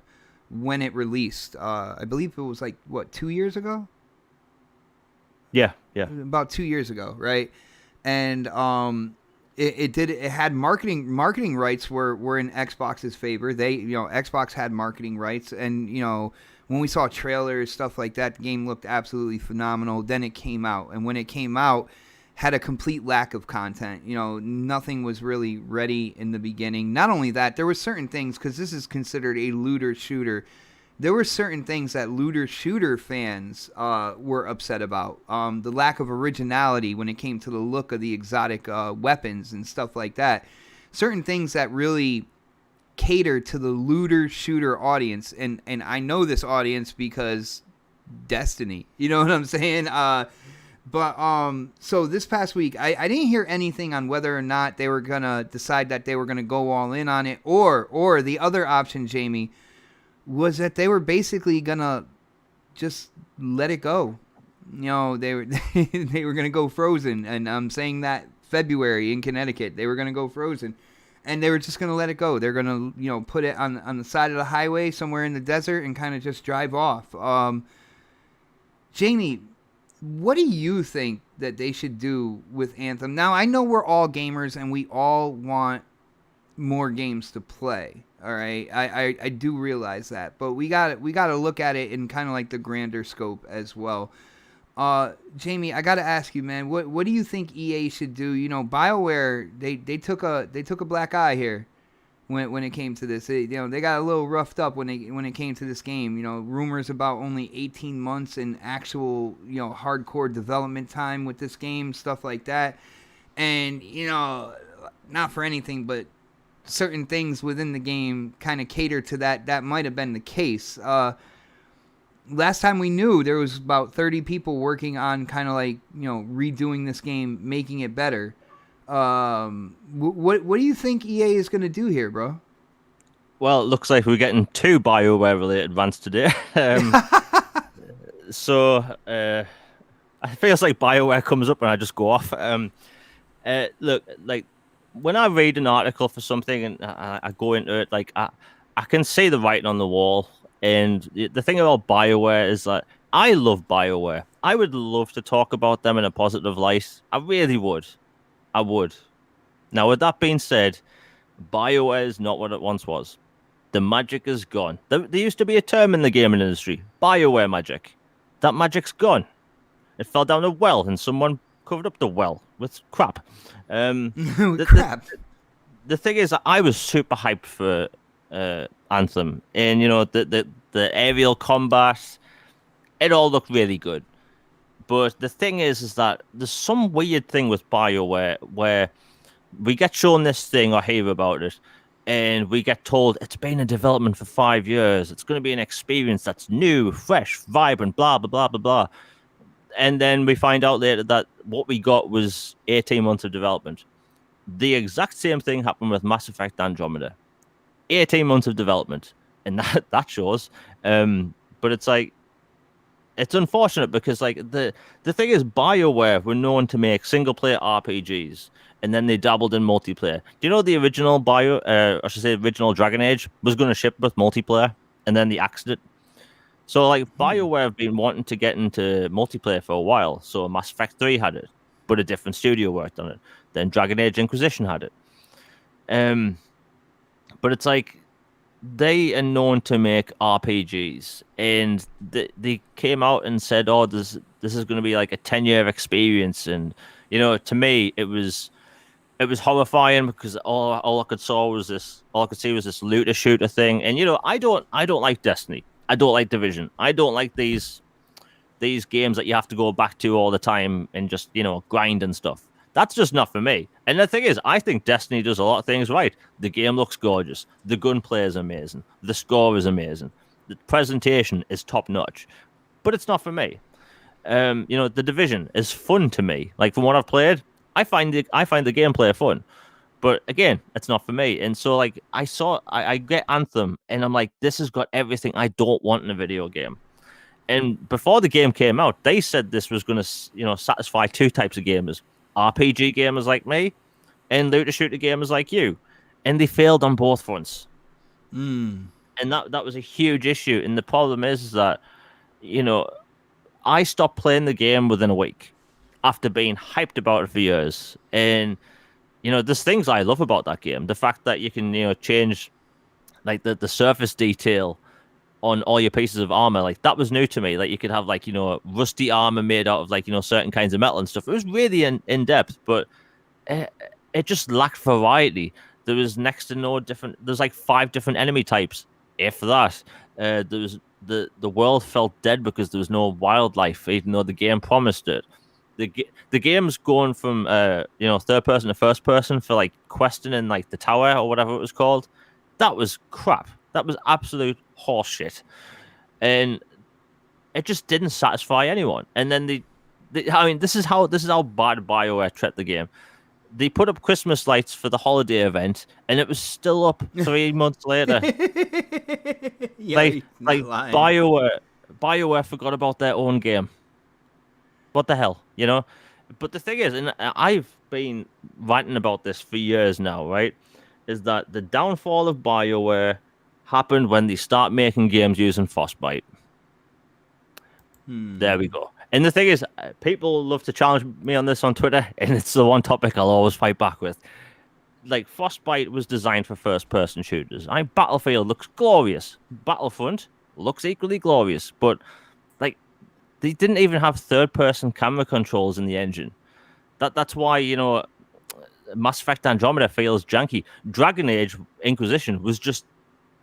when it released. I believe it was like, 2 years ago? Yeah. About 2 years ago, right? And it had marketing rights were in Xbox's favor. Xbox had marketing rights, and when we saw trailers, stuff like that, the game looked absolutely phenomenal. Then it came out, and when it came out, had a complete lack of content. Nothing was really ready in the beginning. Not only that, there were certain things, because this is considered a looter shooter. There were certain things that looter shooter fans were upset about. The lack of originality when it came to the look of the exotic weapons and stuff like that. Certain things that really cater to the looter shooter audience. And I know this audience because Destiny. You know what I'm saying? So this past week, I didn't hear anything on whether or not they were going to decide that they were going to go all in on it. Or the other option, Jamie, was that they were basically gonna just let it go. They were they were gonna go frozen, and I'm saying that February in Connecticut, they were gonna go frozen, and they were just gonna let it go. They're gonna put it on the side of the highway somewhere in the desert and kind of just drive off. Jamie, what do you think that they should do with Anthem? Now I know we're all gamers and we all want more games to play. All right, I do realize that, but we got to look at it in kind of like the grander scope as well. Jamie, I got to ask you, man, what do you think EA should do? BioWare, they took a black eye here when it came to this. They got a little roughed up when it came to this game. Rumors about only 18 months in actual hardcore development time with this game, stuff like that, and not for anything, but certain things within the game kind of cater to that might have been the case. Last time we knew, there was about 30 people working on kind of like redoing this game, making it better. What do you think EA is going to do here, bro? Well, it looks like we're getting 2 BioWare related rants today. So it feels like BioWare comes up and I just go off. Look, like, when I read an article for something and I go into it, like I can see the writing on the wall. And the thing about BioWare is that I love BioWare. I would love to talk about them in a positive light. I really would. I would. Now, with that being said, BioWare is not what it once was. The magic is gone. There used to be a term in the gaming industry, BioWare magic. That magic's gone. It fell down a well and someone covered up the well with crap. Crap. The thing is, I was super hyped for Anthem, and the aerial combat, it all looked really good. But the thing is that there's some weird thing with BioWare where we get shown this thing or hear about it, and we get told it's been in development for 5 years. It's going to be an experience that's new, fresh, vibrant, blah blah blah blah blah. And then we find out later that what we got was 18 months of development. The exact same thing happened with Mass Effect Andromeda. 18 months of development. And that shows. But it's like, it's unfortunate because like the thing is, BioWare were known to make single-player RPGs, and then they dabbled in multiplayer. Do you know the original original Dragon Age was going to ship with multiplayer, and then they axed it? So, like, BioWare have been wanting to get into multiplayer for a while. So, Mass Effect 3 had it, but a different studio worked on it. Then Dragon Age Inquisition had it. But it's like they are known to make RPGs, and they came out and said, "Oh, this is going to be like a 10-year experience." And to me, it was horrifying because all I could see was this looter shooter thing. And I don't like Destiny. I don't like Division. I don't like these games that you have to go back to all the time and just grind and stuff. That's just not for me. And the thing is, I think Destiny does a lot of things right. The game looks gorgeous. The gunplay is amazing. The score is amazing. The presentation is top notch. But it's not for me. The Division is fun to me. Like from what I've played, I find the gameplay fun. But again, it's not for me. And so like I get Anthem and I'm like, this has got everything I don't want in a video game. And before the game came out, they said this was going to, satisfy two types of gamers: RPG gamers like me, and looter shooter gamers like you. And they failed on both fronts. Mm. And that was a huge issue. And the problem is that, I stopped playing the game within a week after being hyped about it for years. And there's things I love about that game. The fact that you can, change like the surface detail on all your pieces of armor, like that was new to me. Like you could have like rusty armor made out of like certain kinds of metal and stuff. It was really in depth, but it just lacked variety. There was next to no different. There's like 5 different enemy types, if that. There was the world felt dead because there was no wildlife, even though the game promised it. The game's going from third person to first person for like questing in like the tower or whatever it was called. That was crap. That was absolute horseshit, and it just didn't satisfy anyone. And then this is how bad BioWare treated the game. They put up Christmas lights for the holiday event, and it was still up 3 months later. Yeah, like lying. BioWare forgot about their own game. What the hell, But the thing is, and I've been ranting about this for years now, right? Is that the downfall of BioWare happened when they start making games using Frostbite. There we go. And the thing is, people love to challenge me on this on Twitter, and it's the one topic I'll always fight back with. Like, Frostbite was designed for first-person shooters. Battlefield looks glorious. Battlefront looks equally glorious, but like they didn't even have third-person camera controls in the engine. That's why Mass Effect Andromeda feels janky. Dragon Age Inquisition was just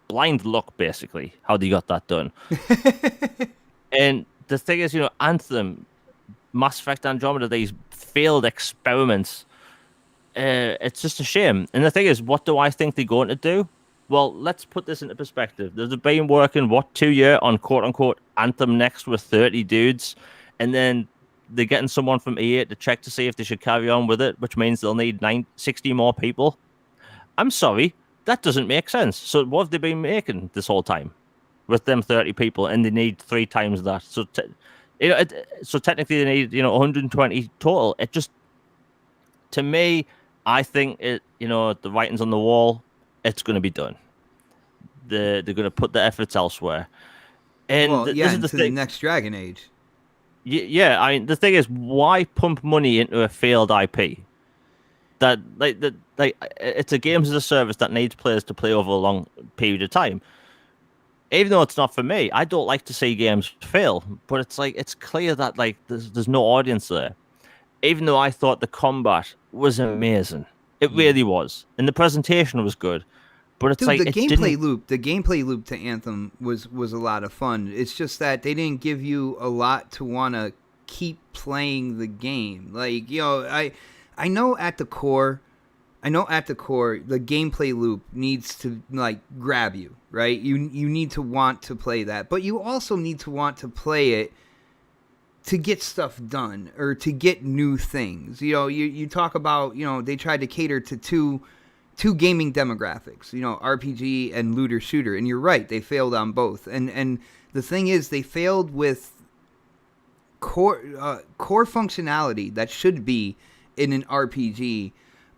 blind luck, basically, how they got that done. And the thing is, Anthem, Mass Effect Andromeda, these failed experiments, it's just a shame. And the thing is, what do I think they're going to do? Well, let's put this into perspective. They've been working, 2 years on quote-unquote Anthem Next with 30 dudes, and then they're getting someone from EA to check to see if they should carry on with it, which means they'll need 60 more people. I'm sorry, that doesn't make sense. So what have they been making this whole time with them 30 people, and they need 3 times that? So so technically they need 120 total. It just, to me, I think it the writing's on the wall. It's going to be done. They're going to put the efforts elsewhere. And this is into the next Dragon Age. Yeah, I mean, the thing is, why pump money into a failed IP? That it's a games as a service that needs players to play over a long period of time. Even though it's not for me, I don't like to see games fail. But it's clear that like there's no audience there. Even though I thought the combat was amazing, it really was, and the presentation was good. But it's the gameplay loop to Anthem was a lot of fun. It's just that they didn't give you a lot to want to keep playing the game. Like, I know at the core, the gameplay loop needs to like grab you, right? You need to want to play that, but you also need to want to play it to get stuff done or to get new things. You talk about, they tried to cater to two gaming demographics, RPG and looter shooter, and you're right, they failed on both. And the thing is, they failed with core functionality that should be in an RPG,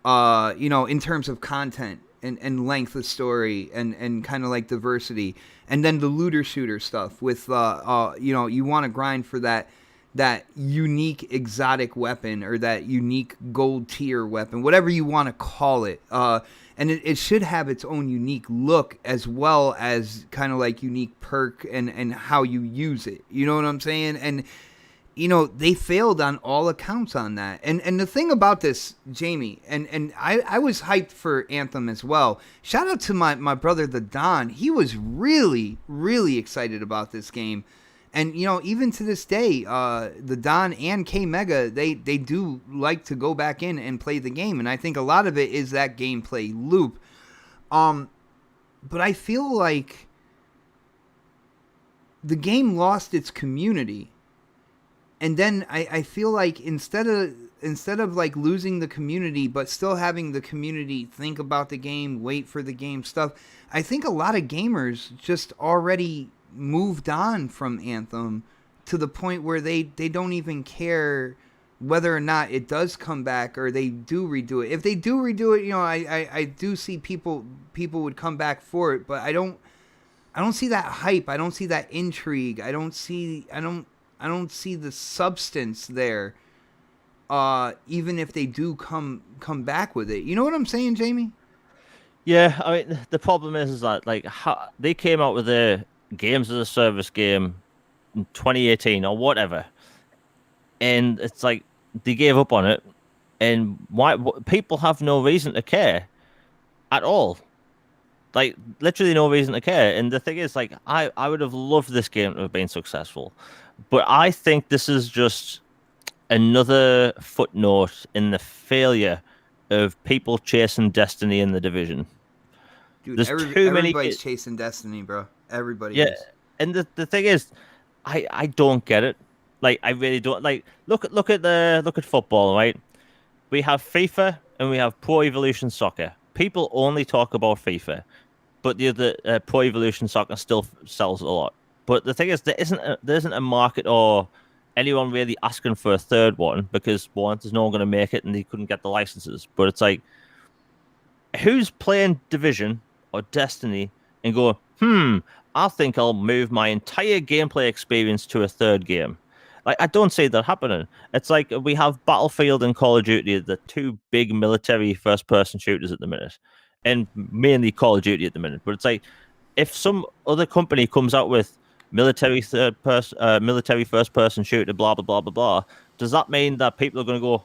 in terms of content and length of story and kind of like diversity. And then the looter shooter stuff with you want to grind for that that unique exotic weapon or that unique gold tier weapon, whatever you want to call it. And it should have its own unique look as well as kind of like unique perk and how you use it. You know what I'm saying? And, you know, they failed on all accounts on that. And the thing about this, Jamie, and I was hyped for Anthem as well. Shout out to my brother, the Don. He was really, really excited about this game. And, you know, even to this day, the Don and K Mega, they do like to go back in and play the game. And I think a lot of it is that gameplay loop. But I feel like the game lost its community. And then I feel like instead of like losing the community, but still having the community think about the game, wait for the game stuff, I think a lot of gamers just already moved on from Anthem to the point where they don't even care whether or not it does come back or they do redo it. If they do redo it, you know, I do see people would come back for it, but I don't see that hype. I don't see that intrigue. I don't see the substance there. Even if they do come back with it, you know what I'm saying, Jamie? Yeah, I mean the problem is that like they came out with a games as a service game in 2018 or whatever, and it's like they gave up on it, and why people have no reason to care at all, like literally no reason to care. And the thing is, like I would have loved this game to have been successful, but I think this is just another footnote in the failure of people chasing Destiny in the Division. Dude, everybody's chasing Destiny, bro. Everybody is. And the thing is, I don't get it. Like I really don't. Like look at football, right? We have FIFA and we have Pro Evolution Soccer. People only talk about FIFA, but the other Pro Evolution Soccer still sells a lot. But the thing is, there isn't a market or anyone really asking for a third one because one, there's no one going to make it and they couldn't get the licenses. But it's like, who's playing Division or Destiny and go, I think I'll move my entire gameplay experience to a third game. Like, I don't see that happening. It's like we have Battlefield and Call of Duty, the two big military first-person shooters at the minute, and mainly Call of Duty at the minute. But it's like, if some other company comes out with military first-person shooter, blah, blah, blah, blah, blah, does that mean that people are going to go,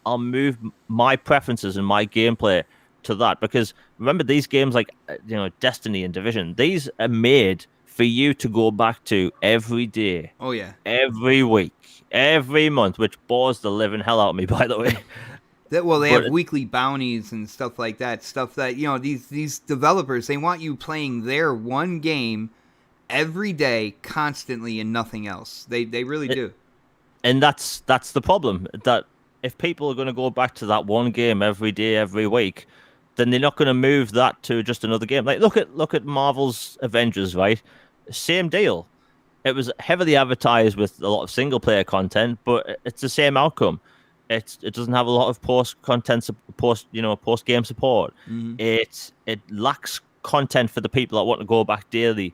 I'll move my preferences and my gameplay to that? Because remember, these games like Destiny and Division, these are made for you to go back to every day. Oh yeah, every week, every month, which bores the living hell out of me, by the way. They have weekly bounties and stuff like that. Stuff that these developers, they want you playing their one game every day, constantly, and nothing else. They really do. And that's the problem. That if people are going to go back to that one game every day, every week, then they're not going to move that to just another game. Like look at Marvel's Avengers, right? Same deal. It was heavily advertised with a lot of single player content, but it's the same outcome. It doesn't have a lot of post game support. Mm-hmm. It lacks content for the people that want to go back daily,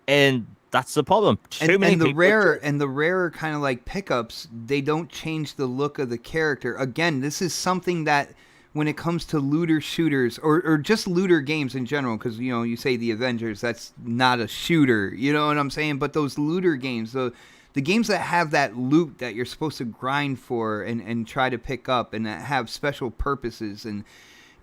and that's the problem. The rarer kind of like pickups, they don't change the look of the character. Again, this is something that, when it comes to looter shooters or just looter games in general, because you say the Avengers, that's not a shooter, you know what I'm saying? But those looter games, the games that have that loot that you're supposed to grind for and try to pick up and that have special purposes, and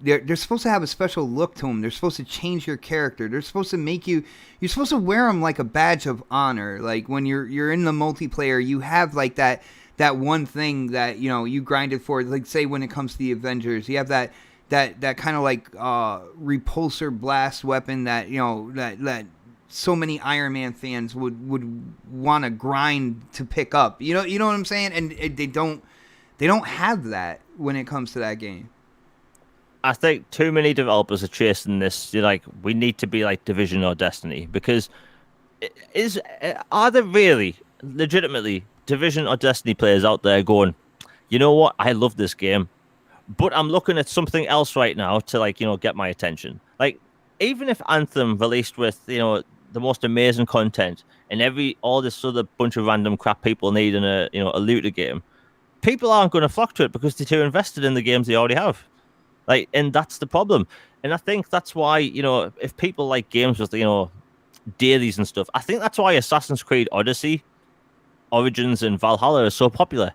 they're supposed to have a special look to them. They're supposed to change your character. They're supposed to make you're supposed to wear them like a badge of honor. Like when you're in the multiplayer, you have like that one thing that you grinded for. Like say when it comes to the Avengers, you have that kind of like repulsor blast weapon that that so many Iron Man fans would want to grind to pick up. You know what I'm saying? And they don't have that when it comes to that game. I think too many developers are chasing this. You're like, we need to be like Division or Destiny, because are there really legitimately Division or Destiny players out there going, you know what, I love this game, but I'm looking at something else right now to get my attention. Like, even if Anthem released with the most amazing content and all this other bunch of random crap people need in a looter game, people aren't going to flock to it because they're too invested in the games they already have. Like, and that's the problem. And I think that's why, if people like games with, dailies and stuff, I think that's why Assassin's Creed Odyssey, Origins, and Valhalla are so popular,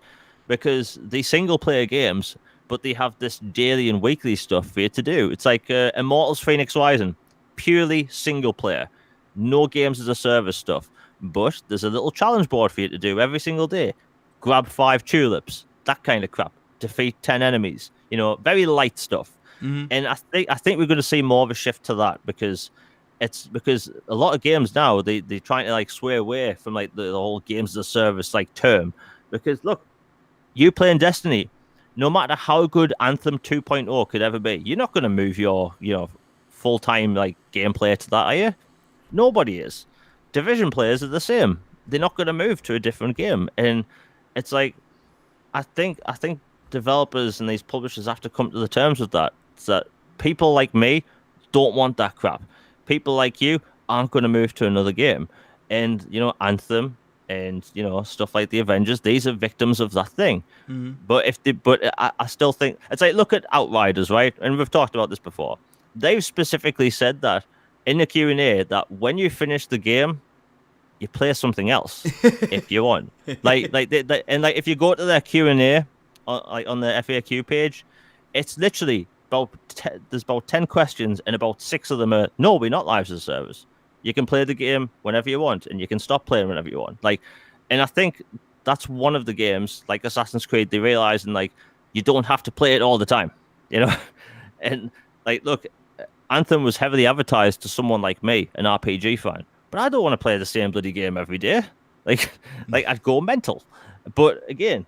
because they single player games, but they have this daily and weekly stuff for you to do. It's like Immortals Phoenix Rising, purely single player, no games as a service stuff, but there's a little challenge board for you to do every single day. Grab 5 tulips, that kind of crap. Defeat 10 enemies. Very light stuff. Mm-hmm. And I think we're going to see more of a shift to that, because a lot of games now they're trying to like sway away from like the whole games as a service like term. Because look, you playing Destiny, no matter how good Anthem 2.0 could ever be, you're not going to move your full-time like gameplay to that, are you? Nobody is. Division players are the same. They're not going to move to a different game. And it's like, I think developers and these publishers have to come to the terms with that. It's that people like me don't want that crap. People like you aren't going to move to another game. And, Anthem and, stuff like the Avengers, these are victims of that thing. Mm-hmm. But I still think, it's like, look at Outriders, right? And we've talked about this before. They've specifically said that in the Q&A, that when you finish the game, you play something else if you want. Like if you go to their Q&A on the FAQ page, it's literally there's about 10 questions, and about 6 of them are, no, we're not live as a service. You can play the game whenever you want, and you can stop playing whenever you want. Like, and I think that's one of the games, like Assassin's Creed, they realize, and like, you don't have to play it all the time, And like, look, Anthem was heavily advertised to someone like me, an RPG fan, but I don't want to play the same bloody game every day. Like I'd go mental. But again,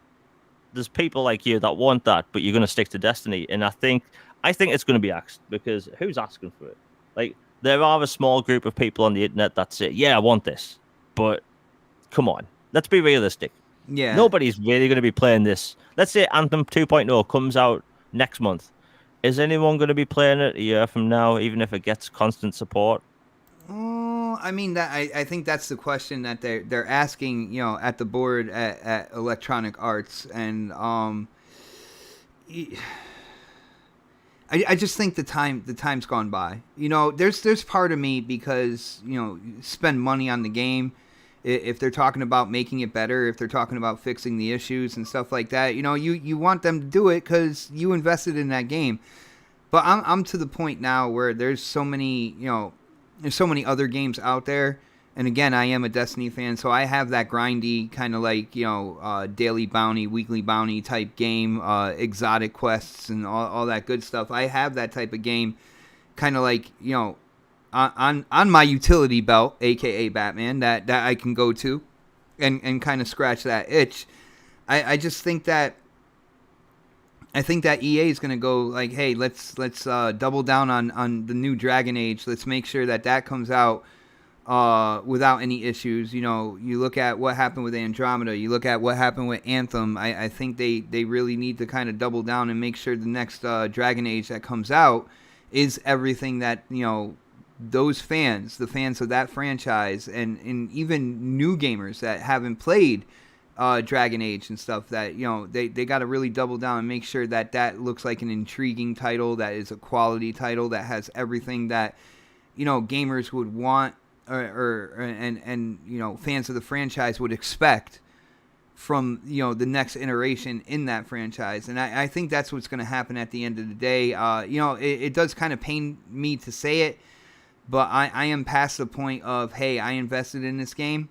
there's people like you that want that, but you're going to stick to Destiny. And I think it's going to be axed, because who's asking for it? Like, there are a small group of people on the internet that say, yeah, I want this. But come on, let's be realistic. Yeah. Nobody's really going to be playing this. Let's say Anthem 2.0 comes out next month. Is anyone going to be playing it a year from now, even if it gets constant support? I mean, that I think that's the question that they're asking, at the board at Electronic Arts, and I just think the time's gone by. There's part of me, because spend money on the game. If they're talking about making it better, if they're talking about fixing the issues and stuff like that, you want them to do it because you invested in that game. But I'm to the point now where there's so many other games out there. And again, I am a Destiny fan, so I have that grindy kind of like, daily bounty, weekly bounty type game, exotic quests and all that good stuff. I have that type of game kind of like, on my utility belt, aka Batman, that I can go to and kind of scratch that itch. I just think that EA is going to go like, hey, let's double down on the new Dragon Age. Let's make sure that comes out without any issues. You look at what happened with Andromeda. You look at what happened with Anthem. I think they really need to kind of double down and make sure the next Dragon Age that comes out is everything that, those fans, the fans of that franchise, and even new gamers that haven't played Dragon Age and stuff, that they got to really double down and make sure that looks like an intriguing title, that is a quality title, that has everything that gamers would want, and fans of the franchise would expect from the next iteration in that franchise. And I think that's what's going to happen at the end of the day. It does kind of pain me to say it, but I am past the point of, hey, I invested in this game.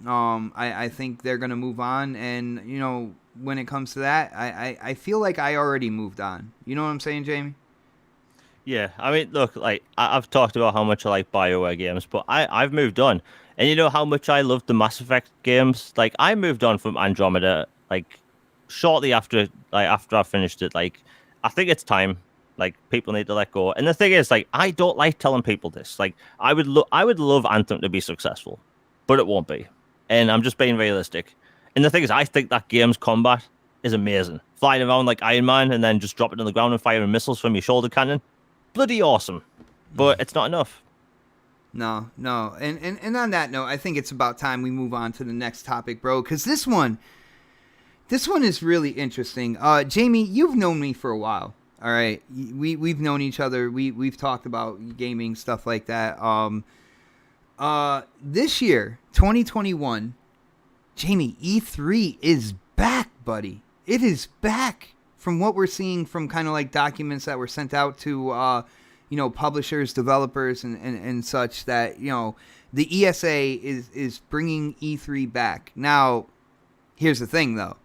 I think they're going to move on. And, when it comes to that, I feel like I already moved on. You know what I'm saying, Jamie? Yeah, I mean, look, like, I've talked about how much I like BioWare games, but I've moved on. And you know how much I loved the Mass Effect games? Like, I moved on from Andromeda, like, shortly after I finished it. Like, I think it's time. Like, people need to let go. And the thing is, like, I don't like telling people this. Like, I would love Anthem to be successful, but it won't be. And I'm just being realistic. And the thing is, I think that game's combat is amazing. Flying around like Iron Man and then just dropping on the ground and firing missiles from your shoulder cannon. Bloody awesome. But it's not enough. No. And on that note, I think it's about time we move on to the next topic, bro, because this one is really interesting. Jamie, you've known me for a while. All right, we've known each other. We've talked about gaming stuff like that. This year, 2021, Jamie, E3 is back, buddy. It is back. From what we're seeing from kind of like documents that were sent out to publishers, developers, and such, that the ESA is bringing E3 back. Now, here's the thing though.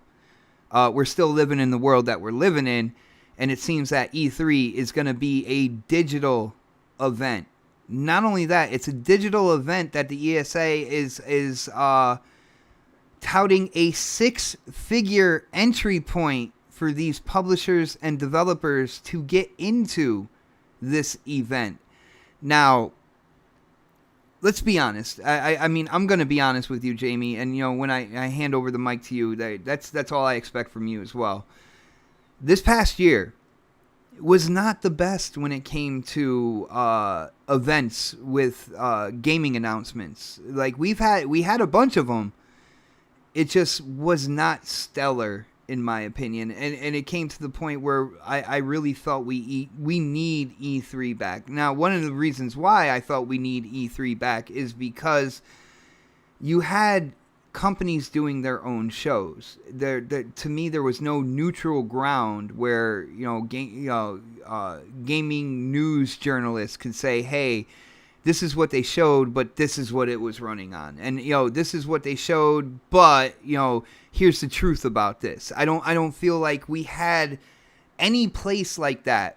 We're still living in the world that we're living in, and it seems that E3 is going to be a digital event. Not only that, it's a digital event that the ESA is touting a 6-figure entry point for these publishers and developers to get into this event. Now, let's be honest. I mean, I'm going to be honest with you, Jamie. And, when I hand over the mic to you, that's all I expect from you as well. This past year was not the best when it came to events with gaming announcements. Like, we had a bunch of them. It just was not stellar, in my opinion. And it came to the point where I really felt we need E3 back. Now, one of the reasons why I felt we need E3 back is because you had companies doing their own shows. To me, there was no neutral ground where gaming news journalists could say, "Hey, this is what they showed, but this is what it was running on, and this is what they showed, but here's the truth about this." I don't feel like we had any place like that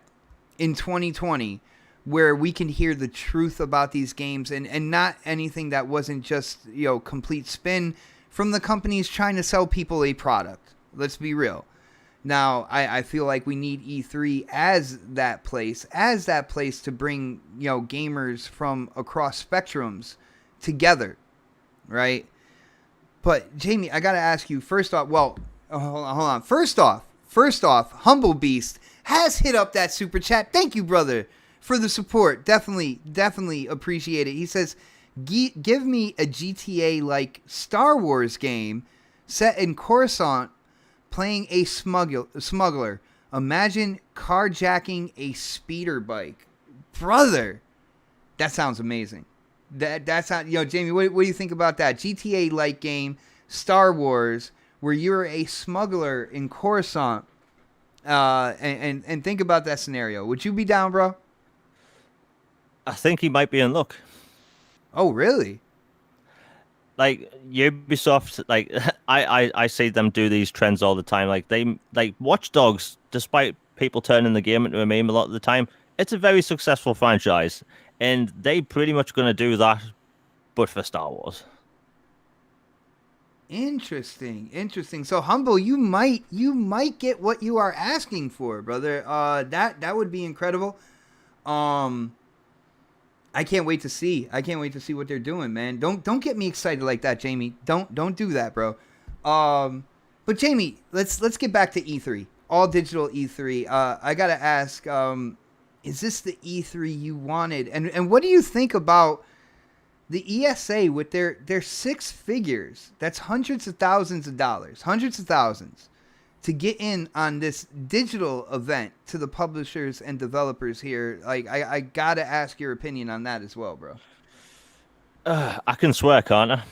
in 2020 where we can hear the truth about these games, and not anything that wasn't just complete spin from the companies trying to sell people a product. Let's be real. Now, I feel like we need E3 as that place to bring gamers from across spectrums together, right? But Jamie, I gotta ask you first off. Well, hold on. First off, Humble Beast has hit up that super chat. Thank you, brother, for the support. Definitely appreciate it. He says, "Give me a GTA-like Star Wars game set in Coruscant, playing a smuggler. Imagine carjacking a speeder bike." Brother, that sounds amazing. That's not, Jamie, what do you think about that? GTA-like game, Star Wars, where you're a smuggler in Coruscant, and think about that scenario. Would you be down, bro? I think he might be in luck. Oh, really? Like Ubisoft, like I see them do these trends all the time. Like Watch Dogs, despite people turning the game into a meme a lot of the time, it's a very successful franchise, and they pretty much going to do that, but for Star Wars. Interesting. So, Humble, you might get what you are asking for, brother. That would be incredible. I can't wait to see. What they're doing, man. Don't get me excited like that, Jamie. Don't do that, bro. But Jamie, let's get back to E3. All digital E3. I gotta ask, is this the E3 you wanted? And what do you think about the ESA with their 6 figures? That's hundreds of thousands of dollars, to get in on this digital event to the publishers and developers here. Like, I gotta ask your opinion on that as well, bro. I can swear, can't I?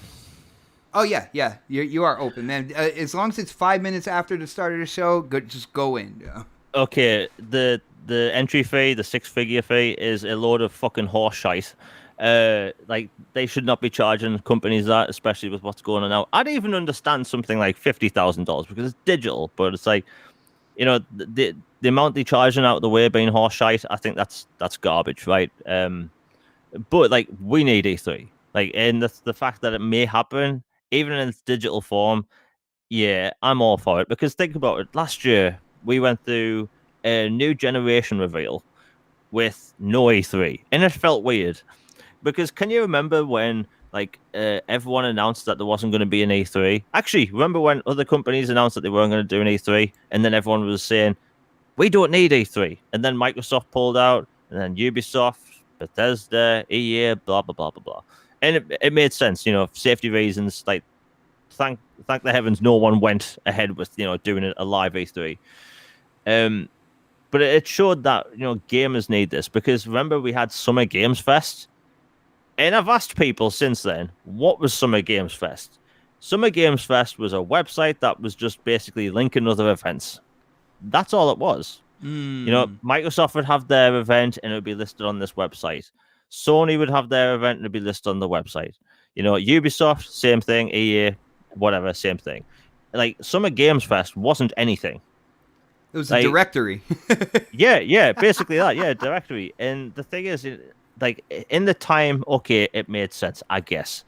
Oh yeah. You are open, man. As long as it's 5 minutes after the start of the show, just go in. Yeah. Okay, the entry fee, the 6-figure fee, is a load of fucking horse shite. Like, they should not be charging companies that, especially with what's going on now. I'd even understand something like $50,000 because it's digital, but it's like, the amount they're charging out of the way being horse shite, I think that's garbage, right? But like, we need E3, like, and the fact that it may happen even in its digital form, yeah, I'm all for it. Because think about it, last year we went through a new generation reveal with no E3, and it felt weird. Because can you remember when everyone announced that there wasn't going to be an E3? Actually, remember when other companies announced that they weren't going to do an E3, and then everyone was saying, we don't need E3. And then Microsoft pulled out, and then Ubisoft Bethesda, EA, blah blah blah blah blah, and it made sense, safety reasons. Like, thank the heavens, no one went ahead with doing a live E3. But it showed that gamers need this, because remember we had Summer Games Fest, and I've asked people since then, what was Summer Games Fest? Summer Games Fest was a website that was just basically linking other events. That's all it was. Microsoft would have their event and it would be listed on this website. Sony would have their event and it would be listed on the website. Ubisoft, same thing. EA, whatever, same thing. Like, Summer Games Fest wasn't anything. It was a directory. yeah, basically that. Yeah, directory. And the thing is, like, in the time, okay, it made sense, I guess.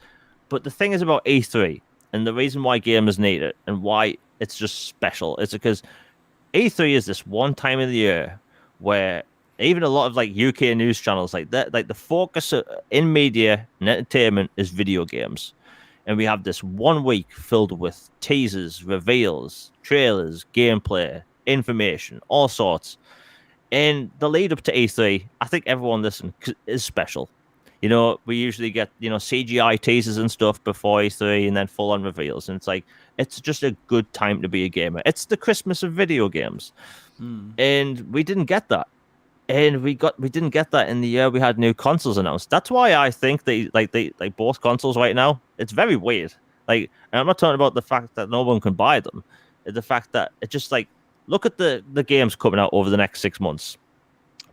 But the thing is about E3, and the reason why gamers need it and why it's just special, is because E3 is this one time of the year where even a lot of like UK news channels like that, like the focus in media and entertainment is video games. And we have this 1 week filled with teasers, reveals, trailers, gameplay, information, all sorts. And the lead up to E3, I think everyone listening is special. We usually get, CGI teasers and stuff before E3 and then full on reveals. And it's like, it's just a good time to be a gamer. It's the Christmas of video games. And we didn't get that. And we didn't get that in the year we had new consoles announced. That's why I think they both consoles right now, it's very weird. Like, and I'm not talking about the fact that no one can buy them. The fact that it just like, look at the games coming out over the next 6 months.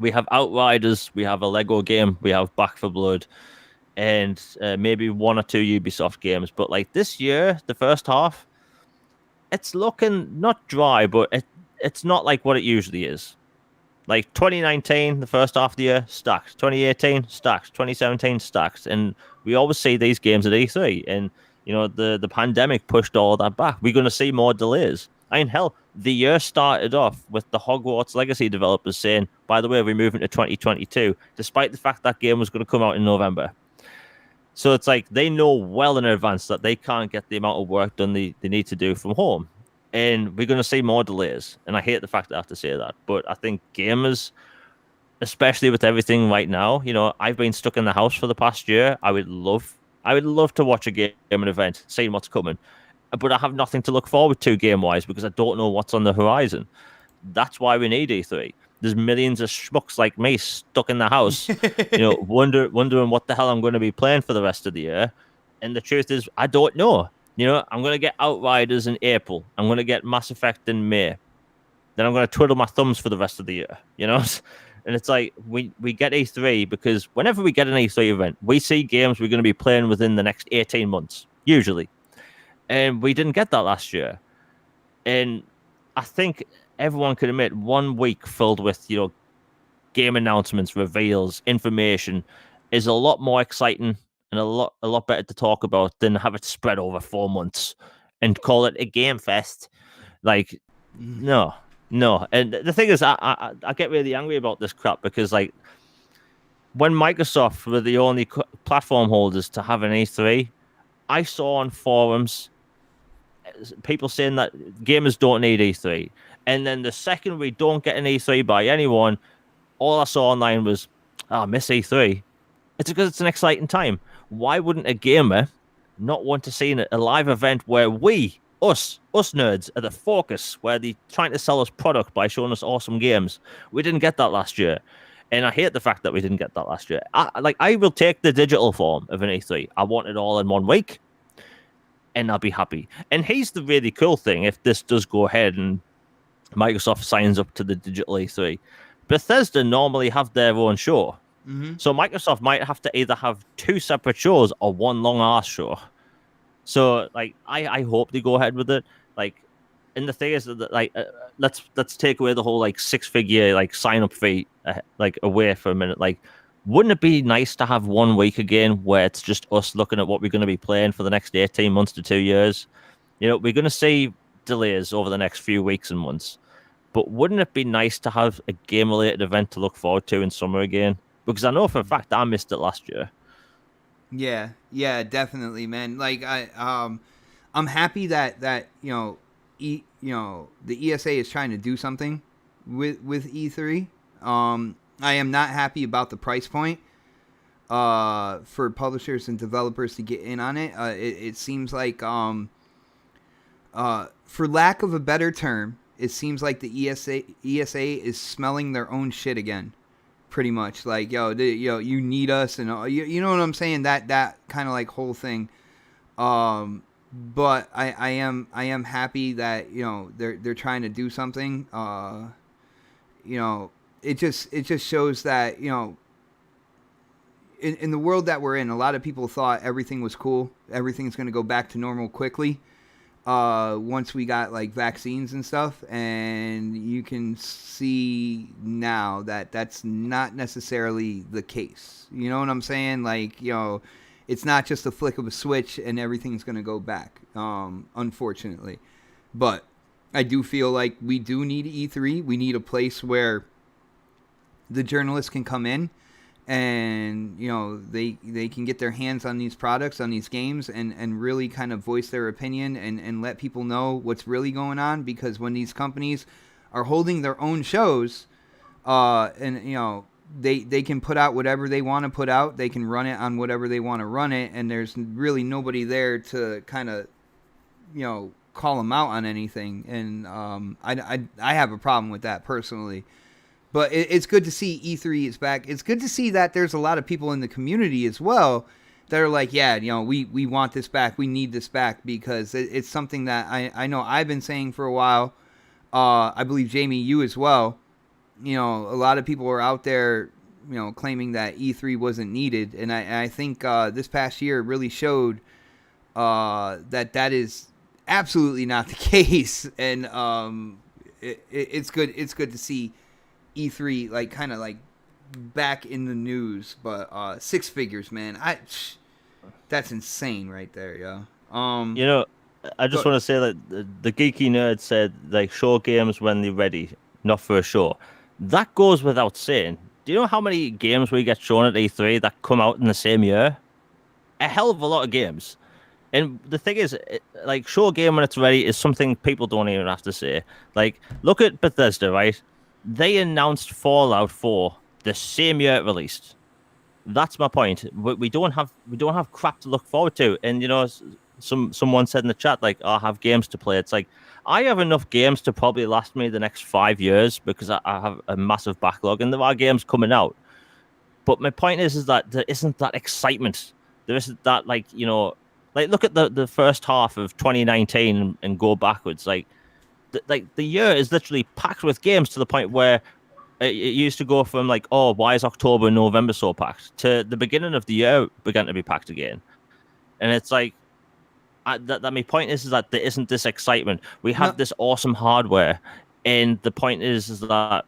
We have Outriders, we have a Lego game, we have Back 4 Blood, and maybe 1 or 2 Ubisoft games. But like this year, the first half, it's looking not dry, but it's not like what it usually is. Like 2019, the first half of the year, stacked. 2018, stacked. 2017, stacked. And we always see these games at E3. And, the pandemic pushed all that back. We're going to see more delays. I mean, hell, the year started off with the Hogwarts Legacy developers saying, by the way, we're moving to 2022, despite the fact that game was going to come out in November. So it's like they know well in advance that they can't get the amount of work done they need to do from home. And we're going to see more delays. And I hate the fact that I have to say that. But I think gamers, especially with everything right now, I've been stuck in the house for the past year. I would love to watch a game event, seeing what's coming. But I have nothing to look forward to game-wise because I don't know what's on the horizon. That's why we need E3. There's millions of schmucks like me stuck in the house, wondering what the hell I'm going to be playing for the rest of the year. And the truth is, I don't know. I'm going to get Outriders in April. I'm going to get Mass Effect in May. Then I'm going to twiddle my thumbs for the rest of the year, And it's like, we get E3 because whenever we get an E3 event, we see games we're going to be playing within the next 18 months, usually. And we didn't get that last year. And I think everyone can admit 1 week filled with, game announcements, reveals, information is a lot more exciting and a lot better to talk about than have it spread over 4 months and call it a game fest. Like, no. And the thing is, I get really angry about this crap because, like, when Microsoft were the only platform holders to have an E3, I saw on forums people saying that gamers don't need E3. And then the second we don't get an E3 by anyone, all I saw online was, I miss E3. It's because it's an exciting time. Why wouldn't a gamer not want to see a live event where us nerds are the focus, where they're trying to sell us product by showing us awesome games? We didn't get that last year. And I hate the fact that we didn't get that last year. I will take the digital form of an E3. I want it all in 1 week. And I'll be happy. And here's the really cool thing, if this does go ahead and Microsoft signs up to the digital E3, Bethesda normally have their own show. Mm-hmm. So Microsoft might have to either have 2 separate shows or 1 long-ass show. So, like, I hope they go ahead with it. Like, and the thing is that, like, let's take away the whole, like, 6-figure, like, sign-up fee, like, away for a minute. Like, wouldn't it be nice to have 1 week again where it's just us looking at what we're going to be playing for the next 18 months to 2 years? We're going to see delays over the next few weeks and months. But wouldn't it be nice to have a game-related event to look forward to in summer again? Because I know for a fact I missed it last year. Yeah, definitely, man. Like, I'm happy that the ESA is trying to do something with E3. I am not happy about the price point. for publishers and developers to get in on it. It seems like, for lack of a better term, it seems like the ESA is smelling their own shit again. Pretty much, like, you need us, and you know what I'm saying. That kind of like whole thing. But I am happy that they're trying to do something. It just shows that in the world that we're in, a lot of people thought everything was cool. Everything's going to go back to normal quickly once we got like vaccines and stuff, and you can see now that that's not necessarily the case. You know what I'm saying? Like, it's not just a flick of a switch and everything's going to go back, unfortunately. But I do feel like we do need E3. We need a place where the journalists can come in and they can get their hands on these products, on these games, and really kind of voice their opinion and let people know what's really going on. Because when these companies are holding their own shows, and they can put out whatever they want to put out, they can run it on whatever they want to run it, and there's really nobody there to kind of call them out on anything. And I have a problem with that personally. But it's good to see E3 is back. It's good to see that there's a lot of people in the community as well that are like, yeah, we want this back. We need this back, because it's something that I know I've been saying for a while. I believe, Jamie, you as well. A lot of people are out there, claiming that E3 wasn't needed. And I think this past year really showed that is absolutely not the case. And it's good. It's good to see E3 like kind of like back in the news. But six figures, man, that's insane right there, yo. I just want to say that the geeky nerd said, like, show games when they're ready, not for a show. That goes without saying. Do you know how many games we get shown at E3 that come out in the same year? A hell of a lot of games. And the thing is, like, show a game when it's ready is something people don't even have to say. Like, look at Bethesda, right? They announced Fallout 4 the same year it released. That's my point. We don't have crap to look forward to. And someone said in the chat, like, I have games to play. It's like, I have enough games to probably last me the next 5 years, because I have a massive backlog, and there are games coming out. But my point is that there isn't that excitement. There isn't that, like, like, look at the first half of 2019 and go backwards. Like the year is literally packed with games, to the point where it used to go from like, oh, why is October and November so packed, to the beginning of the year began to be packed again. And it's like, that my point is that there isn't this excitement. We have this awesome hardware, and the point is that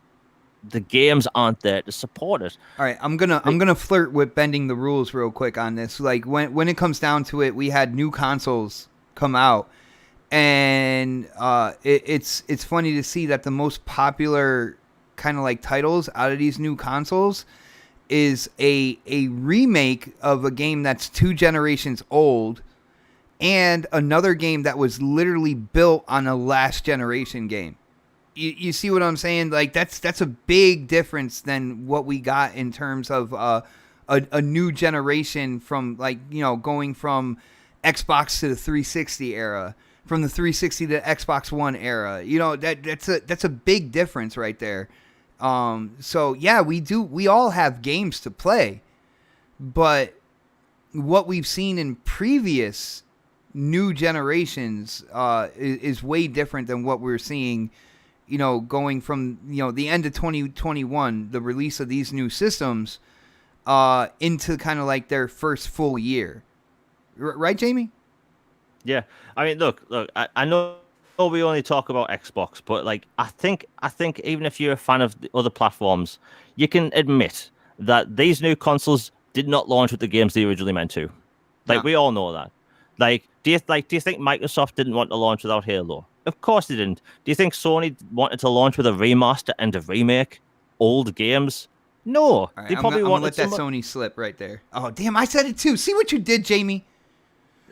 the games aren't there to support it. All right, I'm gonna flirt with bending the rules real quick on this. Like, when it comes down to it, we had new consoles come out, and it's funny to see that the most popular kind of like titles out of these new consoles is a remake of a game that's 2 generations old, and another game that was literally built on a last generation game. You see what I'm saying? Like, that's a big difference than what we got in terms of a new generation, from like, going from Xbox to the 360 era, from the 360 to Xbox One era. That's a big difference right there. So yeah, we all have games to play, but what we've seen in previous new generations is way different than what we're seeing, going from, the end of 2021, the release of these new systems, into kind of like their first full year. Right, Jamie? Yeah. I mean, look, I know we only talk about Xbox, but like, I think even if you're a fan of the other platforms, you can admit that these new consoles did not launch with the games they originally meant to. Like, we all know that. Like, do you think Microsoft didn't want to launch without Halo? Of course they didn't. Do you think Sony wanted to launch with a remaster and a remake old games? No. Right, they probably wanted let that Sony slip right there. Oh, damn, I said it too. See what you did, Jamie?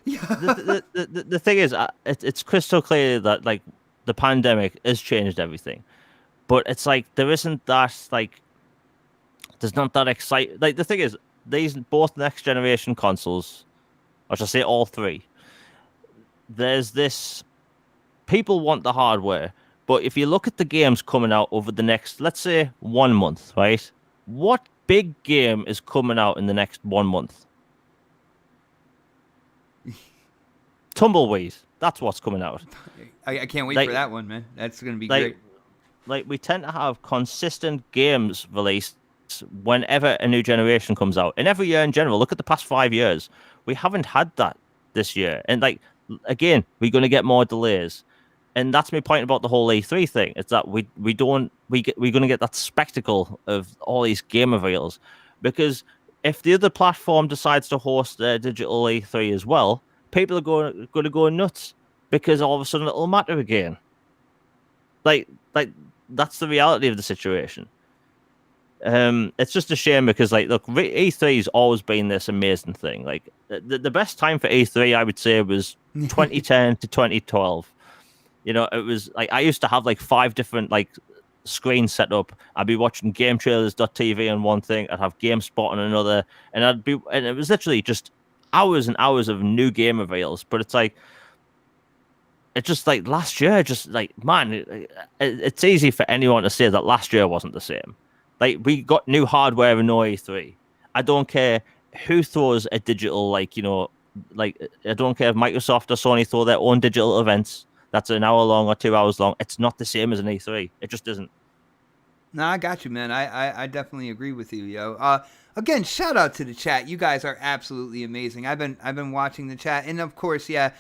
the thing is, it's crystal clear that, like, the pandemic has changed everything. But it's like, there isn't that, like, there's not that excitement. Like, the thing is, these both next generation consoles, or should I say all three, there's this people want the hardware, but if you look at the games coming out over the next, let's say, 1 month, right? What big game is coming out in the next 1 month? Tumbleweed. That's what's coming out. I can't wait for that one, man. That's going to be great. Like, we tend to have consistent games released whenever a new generation comes out. And every year in general, look at the past 5 years. We haven't had that this year. And, like, again, we're going to get more delays. And that's my point about the whole E3 thing. It's that we're going to get that spectacle of all these game reveals. Because if the other platform decides to host their digital E3 as well, people are going to go nuts because all of a sudden it'll matter again. Like that's the reality of the situation. It's just a shame because, like, look, E3 has always been this amazing thing. Like, the best time for E3, I would say, was 2010 to 2012. You know, it was like I used to have like 5 different like screens set up. I'd be watching GameTrailers.tv on one thing, I'd have GameSpot on another, and it was literally just hours and hours of new game reveals. But it's like, it's just like last year, just like, man, it's easy for anyone to say that last year wasn't the same. Like, we got new hardware in E3. I don't care who throws a digital, like, you know, like, I don't care if Microsoft or Sony throw their own digital events that's an hour long or 2 hours long. It's not the same as an E3. It just isn't. No, I got you, man. I definitely agree with you, yo. Again, shout out to the chat. You guys are absolutely amazing. I've been watching the chat, and of course, yeah,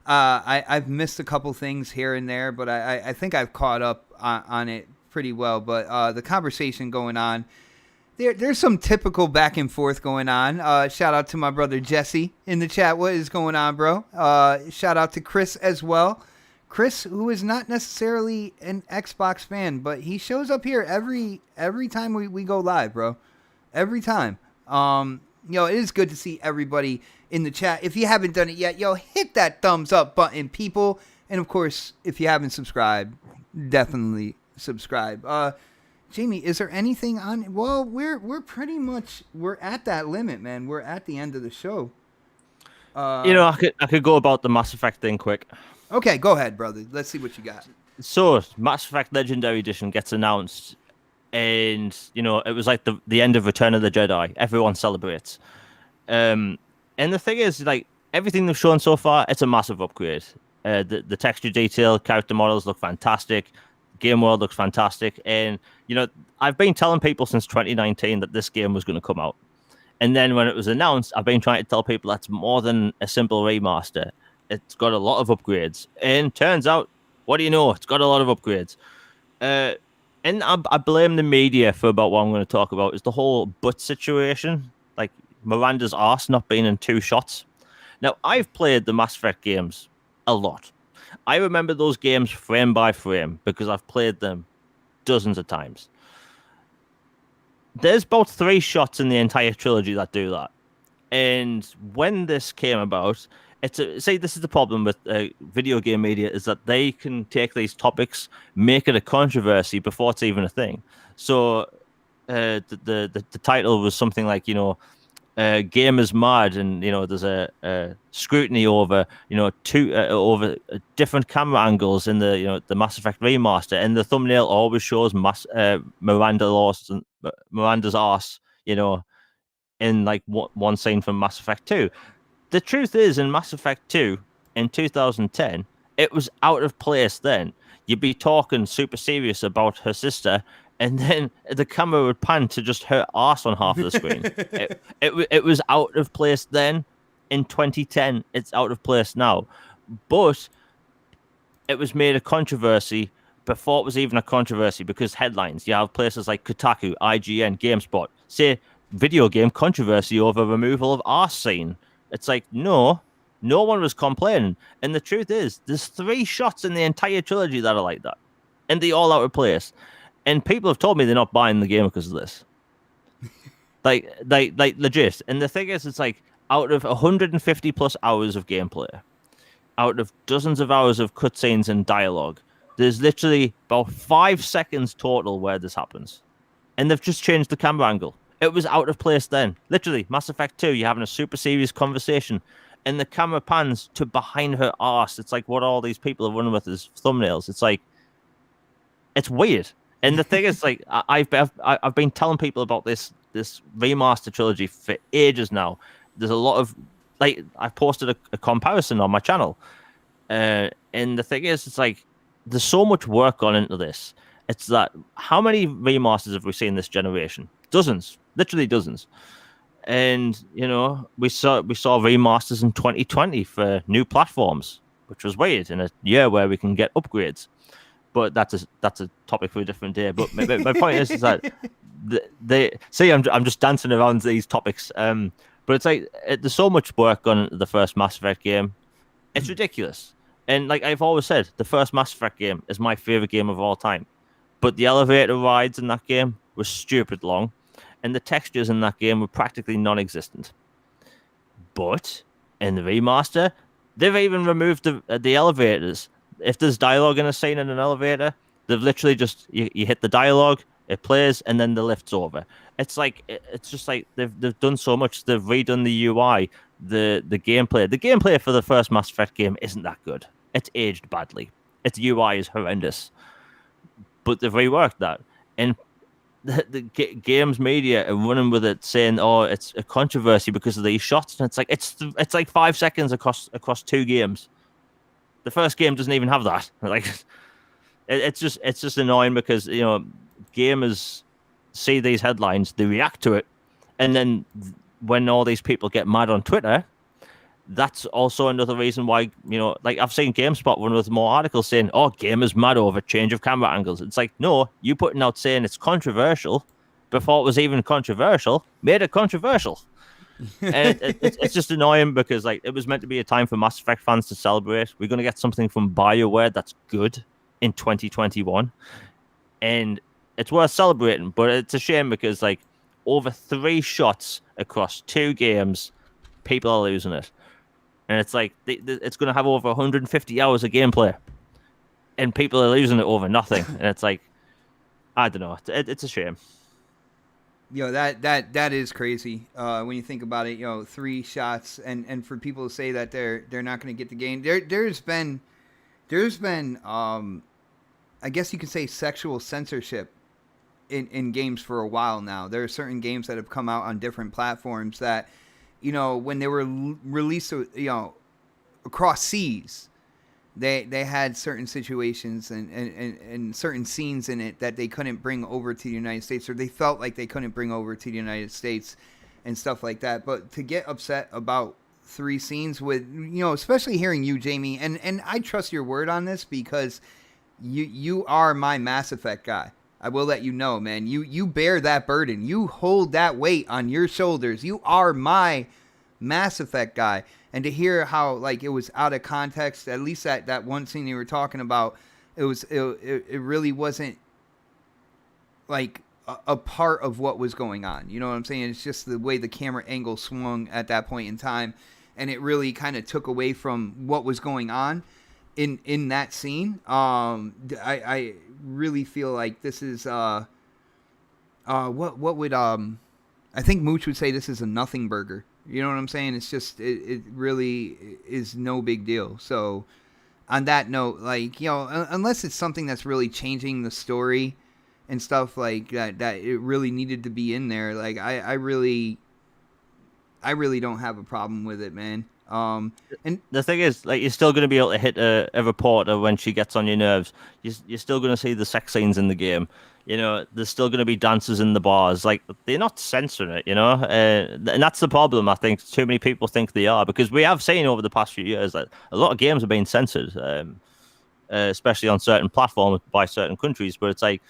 I've missed a couple things here and there, but I think I've caught up on it pretty well. But the conversation going on, there's some typical back and forth going on. Shout out to my brother Jesse in the chat. What is going on, bro? Shout out to Chris as well. Chris, who is not necessarily an Xbox fan, but he shows up here every time we go live, bro. Every time. You know, it is good to see everybody in the chat. If you haven't done it yet, yo, hit that thumbs up button, people. And of course, if you haven't subscribed, definitely subscribe. Jamie, is there anything on? Well, we're pretty much at that limit, man. We're at the end of the show. You know, I could go about the Mass Effect thing quick. Okay, go ahead, brother. Let's see what you got. So, Mass Effect Legendary Edition gets announced, and, you know, it was like the end of Return of the Jedi. Everyone celebrates. And the thing is, like, everything they've shown so far, it's a massive upgrade. The texture detail, character models look fantastic. Game world looks fantastic. And, you know, I've been telling people since 2019 that this game was going to come out. And then when it was announced, I've been trying to tell people that's more than a simple remaster. It's got a lot of upgrades. And turns out, what do you know? It's got a lot of upgrades. And I blame the media for about what I'm going to talk about, is the whole butt situation. Like, Miranda's arse not being in 2 shots. Now, I've played the Mass Effect games a lot. I remember those games frame by frame because I've played them dozens of times. There's about 3 shots in the entire trilogy that do that. And when this came about, see, this is the problem with video game media, is that they can take these topics, make it a controversy before it's even a thing. So the title was something like, you know, game is mad, and, you know, there's a scrutiny over, you know, over different camera angles in the, you know, the Mass Effect remaster, and the thumbnail always shows Miranda's arse, you know, in like one scene from Mass Effect 2. The truth is, in Mass Effect 2 in 2010, it was out of place then. You'd be talking super serious about her sister, and then the camera would pan to just her arse on half of the screen. It was out of place then. In 2010, it's out of place now. But it was made a controversy before it was even a controversy, because headlines, you have places like Kotaku, IGN, GameSpot say video game controversy over removal of arse scene. It's like, no one was complaining. And the truth is, there's 3 shots in the entire trilogy that are like that. And they all out of place. And people have told me they're not buying the game because of this. like legit. And the thing is, it's like, out of 150 plus hours of gameplay, out of dozens of hours of cutscenes and dialogue, there's literally about 5 seconds total where this happens. And they've just changed the camera angle. It was out of place then. Literally, Mass Effect 2, you're having a super serious conversation, and the camera pans to behind her arse. It's like what all these people are running with as thumbnails. It's like, it's weird. And the thing is, like, I've been telling people about this remaster trilogy for ages now. There's a lot of, like, I've posted a comparison on my channel. And the thing is, it's like, there's so much work gone into this. It's that, how many remasters have we seen this generation? Dozens, literally dozens. And, you know, we saw remasters in 2020 for new platforms, which was weird in a year where we can get upgrades. But that's a topic for a different day. But my point is that they see, I'm just dancing around these topics. But it's like, there's so much work gone into the first Mass Effect game. It's ridiculous. And like I've always said, the first Mass Effect game is my favorite game of all time. But the elevator rides in that game were stupid long, and the textures in that game were practically non-existent. But in the remaster, they've even removed the elevators. If there's dialogue in a scene in an elevator, they've literally just you hit the dialogue, it plays, and then the lift's over. It's like it's just like they've done so much. They've redone the UI, the gameplay. The gameplay for the first Mass Effect game isn't that good. It's aged badly. Its UI is horrendous, but they've reworked that. And the games media are running with it, saying, "Oh, it's a controversy because of these shots." And it's like it's like 5 seconds across 2 games. The first game doesn't even have that. Like, it's just annoying because, you know, gamers see these headlines, they react to it, and then when all these people get mad on Twitter, that's also another reason why, you know, like I've seen GameSpot run with more articles saying, "Oh, gamers mad over change of camera angles." It's like, no, you putting out saying it's controversial before it was even controversial made it controversial. And it's just annoying because, like, it was meant to be a time for Mass Effect fans to celebrate. We're going to get something from BioWare that's good in 2021, and it's worth celebrating. But it's a shame because, like, over 3 shots across 2 games, people are losing it, and it's like it's going to have over 150 hours of gameplay, and people are losing it over nothing. And it's like, I don't know, it's a shame. Yo, that is crazy when you think about it. You know, 3 shots, and for people to say that they're not going to get the game. There's been I guess you could say sexual censorship in games for a while now. There are certain games that have come out on different platforms that, you know, when they were released, you know, across seas, they had certain situations and certain scenes in it that they couldn't bring over to the United States, or they felt like they couldn't bring over to the United States and stuff like that. But to get upset about 3 scenes with, you know, especially hearing you, Jamie, and I trust your word on this because you are my Mass Effect guy. I will let you know, man. You bear that burden. You hold that weight on your shoulders. You are my Mass Effect guy. And to hear how, like, it was out of context, at least that one scene you were talking about, it really wasn't like a part of what was going on. You know what I'm saying? It's just the way the camera angle swung at that point in time, and it really kind of took away from what was going on in that scene. I really feel like this is what would I think Mooch would say this is a nothing burger. You know what I'm saying? It's just, it really is no big deal. So on that note, like, you know, unless it's something that's really changing the story and stuff like that it really needed to be in there, like, I really don't have a problem with it, man. And the thing is, like, you're still going to be able to hit a reporter when she gets on your nerves. You're still going to see the sex scenes in the game. You know, there's still going to be dancers in the bars. Like, they're not censoring it, you know? And that's the problem, I think. Too many people think they are. Because we have seen over the past few years that a lot of games are being censored, especially on certain platforms by certain countries. But it's like,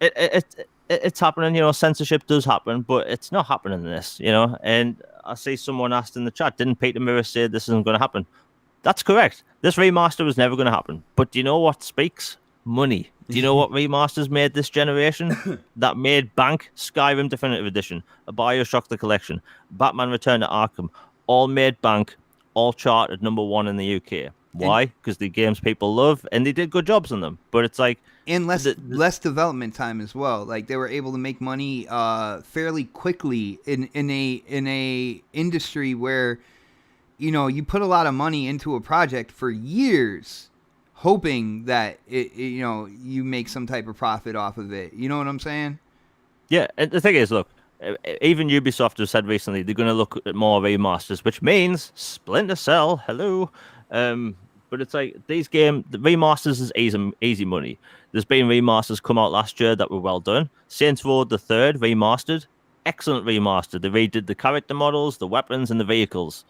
it's happening, you know, censorship does happen, but it's not happening in this, you know? And I see someone asked in the chat, didn't Peter Mirror say this isn't going to happen? That's correct. This remaster was never going to happen. But do you know what speaks? Money. Do you know what remasters made this generation? That made bank? Skyrim Definitive Edition, a BioShock the Collection, Batman Return to Arkham, all made bank, all charted #1 in the UK. Why? Because the games people love, and they did good jobs on them. But it's like, and less development time as well. Like they were able to make money fairly quickly in a industry where you put a lot of money into a project for years, hoping that you make some type of profit off of it. You know what I'm saying? yeah. And the thing is, look, even Ubisoft has said recently they're going to look at more remasters, which means Splinter Cell. Hello. But it's like these the remasters is easy money. There's been remasters come out last year that were well done. Saints Row the Third remastered, excellent remaster. They redid the character models, the weapons, and the vehicles,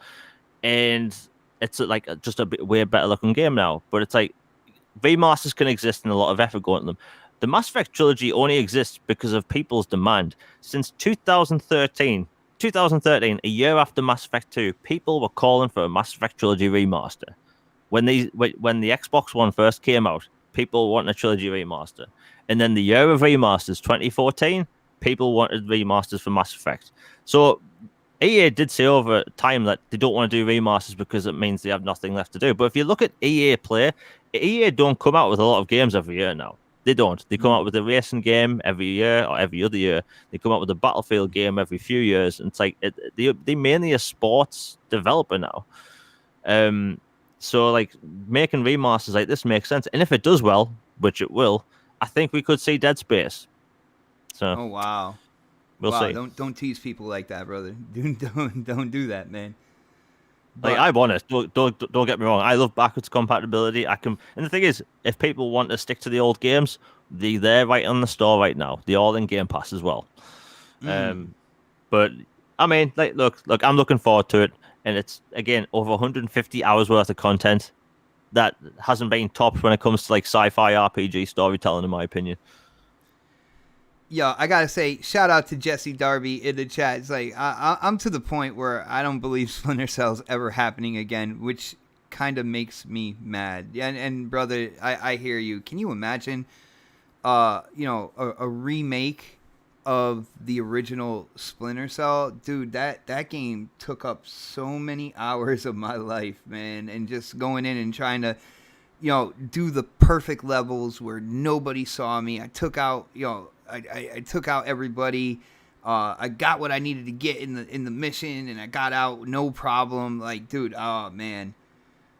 and it's like just a way better looking game now. But it's like remasters can exist and a lot of effort going into them. The Mass Effect trilogy only exists because of people's demand. Since 2013, a year after Mass Effect 2, people were calling for a Mass Effect trilogy remaster. When the Xbox One first came out, people wanted a trilogy remaster. And then the year of remasters, 2014, people wanted remasters for Mass Effect. So EA did say over time that they don't want to do remasters because it means they have nothing left to do. But if you look at EA Play, EA don't come out with a lot of games every year now. They don't. They come out with a racing game every year or every other year. They come out with a Battlefield game every few years. And it's like they mainly a sports developer now. So like making remasters like this makes sense. And if it does well, which it will, I think we could see Dead Space. So oh wow. We'll see. Don't tease people like that, brother. Don't do that, man. Like I want it. Don't get me wrong. I love backwards compatibility. And the thing is, if people want to stick to the old games, they're right on the store right now. They're all in Game Pass as well. But I mean, like, look, I'm looking forward to it, and it's again over 150 hours worth of content that hasn't been topped when it comes to like sci-fi RPG storytelling, in my opinion. Yo, I gotta say, shout out to Jesse Darby in the chat. It's like I'm to the point where I don't believe Splinter Cell's ever happening again, which kind of makes me mad. And brother, I hear you. Can you imagine, a remake of the original Splinter Cell? Dude, that game took up so many hours of my life, man. And just going in and trying to, do the perfect levels where nobody saw me. I took out, I took out everybody. I got what I needed to get in the mission, and I got out no problem. Like, dude, oh man,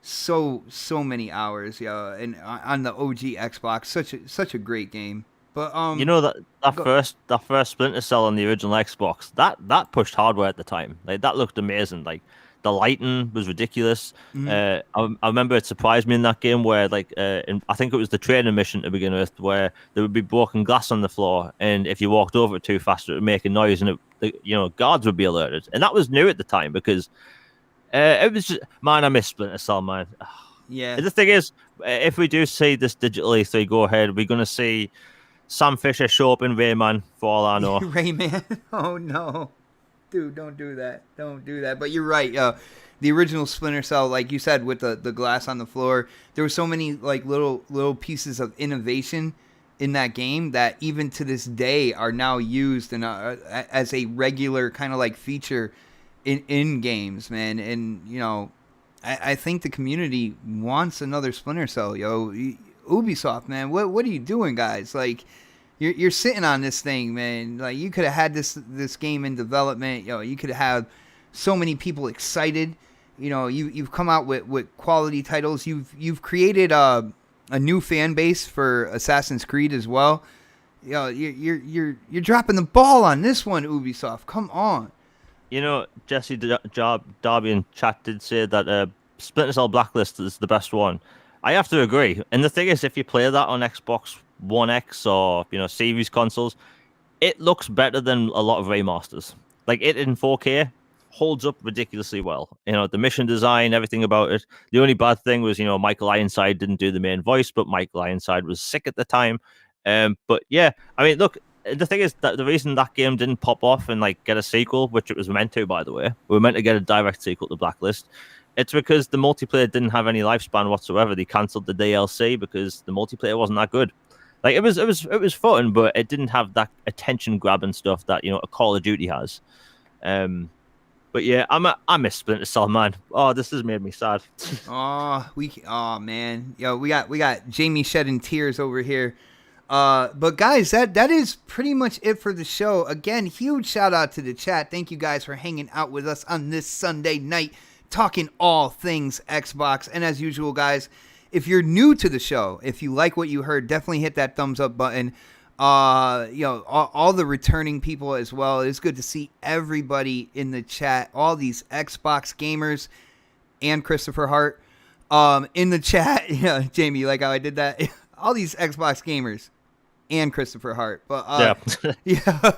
so many hours, and on the OG Xbox, such a great game. But that first Splinter Cell on the original Xbox, that pushed hardware at the time. Like that looked amazing. Like the lighting was ridiculous. I remember it surprised me in that game where, like, I think it was the training mission to begin with, where there would be broken glass on the floor, and if you walked over it too fast, it would make a noise, and guards would be alerted. And that was new at the time because it was just, man, I miss Splinter Cell, man. Yeah. And the thing is, if we do see this digital E3 go ahead, we're going to see Sam Fisher show up in Rayman, for all I know. Rayman? Oh, no. Dude, don't do that. Don't do that. But you're right. The original Splinter Cell, like you said, with the glass on the floor, there were so many like little pieces of innovation in that game that even to this day are now used as a regular kind of like feature in games, man. And I think the community wants another Splinter Cell. Ubisoft, man, what are you doing, guys? Like, You're sitting on this thing, man. Like, you could have had this game in development. You could have so many people excited. You've come out with quality titles. You've created a new fan base for Assassin's Creed as well. You're dropping the ball on this one, Ubisoft. Come on. Jesse Darby in chat did say that Splinter Cell Blacklist is the best one. I have to agree. And the thing is, if you play that on Xbox One X or series consoles, it looks better than a lot of remasters. Like, it in 4K holds up ridiculously well. The mission design, everything about it. The only bad thing was Michael Ironside didn't do the main voice, but Michael Ironside was sick at the time. But yeah, I mean, look, the thing is that the reason that game didn't pop off and like get a sequel, which it was meant to, by the way, we were meant to get a direct sequel to Blacklist. It's because the multiplayer didn't have any lifespan whatsoever. They cancelled the DLC because the multiplayer wasn't that good. Like, it was fun, but it didn't have that attention grabbing stuff that a Call of Duty has. But But yeah, I miss Splinter Cell, man. Oh, this has made me sad. Oh man, yo, we got Jamie shedding tears over here. But guys, that is pretty much it for the show. Again, huge shout out to the chat. Thank you guys for hanging out with us on this Sunday night, talking all things Xbox. And as usual, guys, if you're new to the show, if you like what you heard, definitely hit that thumbs up button. All the returning people as well. It's good to see everybody in the chat, all these Xbox gamers and Christopher Hart in the chat. Yeah, Jamie, you like how I did that? All these Xbox gamers and Christopher Hart. But yeah,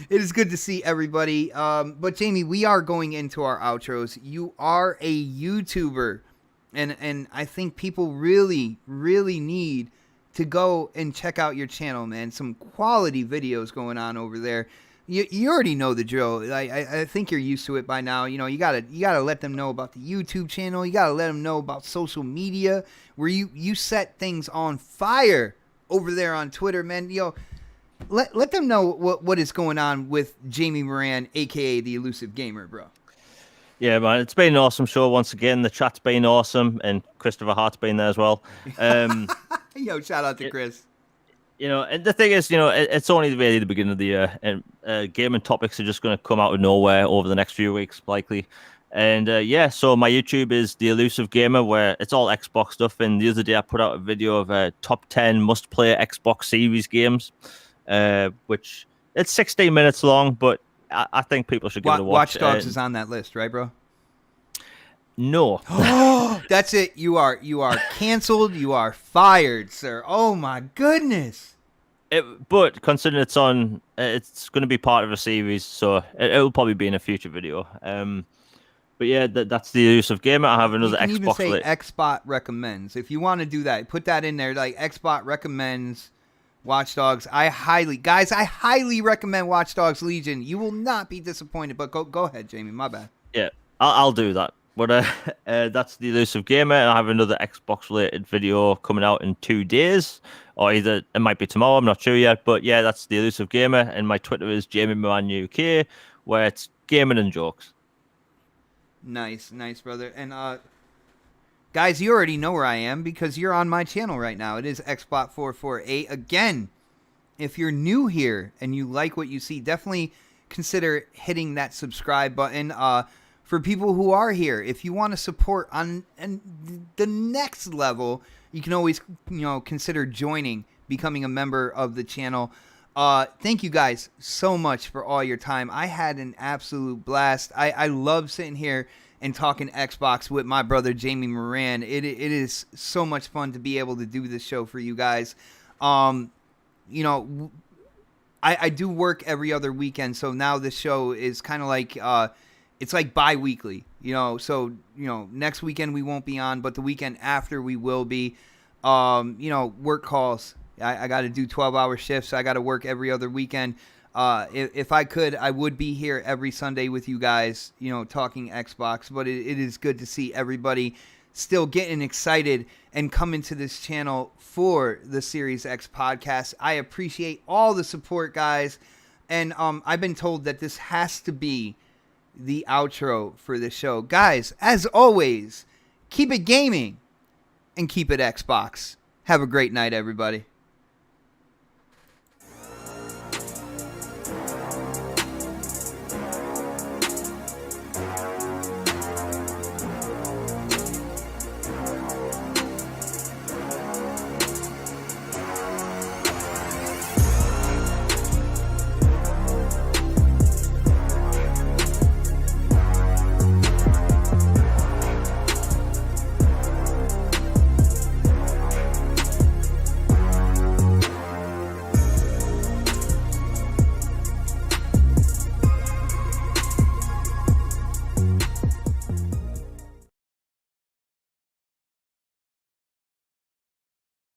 it is good to see everybody. But Jamie, we are going into our outros. You are a YouTuber, and I think people really, really need to go and check out your channel, man. Some quality videos going on over there. You already know the drill. I think you're used to it by now. You know, you gotta let them know about the YouTube channel. You gotta let them know about social media, where you set things on fire over there on Twitter, man. Yo, let them know what is going on with Jamie Moran, aka the Elusive Gamer, bro. Yeah, man, it's been an awesome show once again. The chat's been awesome, and Christopher Hart's been there as well. Yo, shout out to Chris. You know, and the thing is, you know, it's only really the beginning of the year, and gaming topics are just going to come out of nowhere over the next few weeks, likely. And yeah, so my YouTube is The Elusive Gamer, where it's all Xbox stuff. And the other day I put out a video of top 10 must-play Xbox Series games, which it's 16 minutes long, but I think people should give it a watch. Watch Dogs is on that list, right, bro? No. That's it. You are canceled. You are fired, sir. Oh my goodness. But considering it's going to be part of a series, so it will probably be in a future video. But yeah, that's The Elusive Gamer. I have another Xbox. You can even say Xbot recommends. If you want to do that, put that in there. Like Xbot recommends Watch Dogs. I highly recommend Watch Dogs Legion. You will not be disappointed. But go ahead, Jamie. My bad. Yeah, I'll do that. But that's The Elusive Gamer, and I have another Xbox-related video coming out in 2 days, or either it might be tomorrow. I'm not sure yet. But yeah, that's The Elusive Gamer, and my Twitter is Jamie Moran UK, where it's gaming and jokes. Nice, brother. And guys, you already know where I am because you're on my channel right now. It is Xbot448. Again, if you're new here and you like what you see, definitely consider hitting that subscribe button. For people who are here, if you want to support on the next level, you can always consider becoming a member of the channel. Thank you guys so much for all your time. I had an absolute blast. I love sitting here and talking Xbox with my brother Jamie Moran. It is so much fun to be able to do this show for you guys. I do work every other weekend, so now this show is kind of like it's like bi-weekly, so next weekend we won't be on, but the weekend after we will be. Work calls. I got to do 12-hour shifts. I got to work every other weekend. If I could, I would be here every Sunday with you guys, talking Xbox. But it is good to see everybody still getting excited and coming to this channel for the Series X podcast. I appreciate all the support, guys. And I've been told that this has to be the outro for the show. Guys, as always, keep it gaming and keep it Xbox. Have a great night, everybody.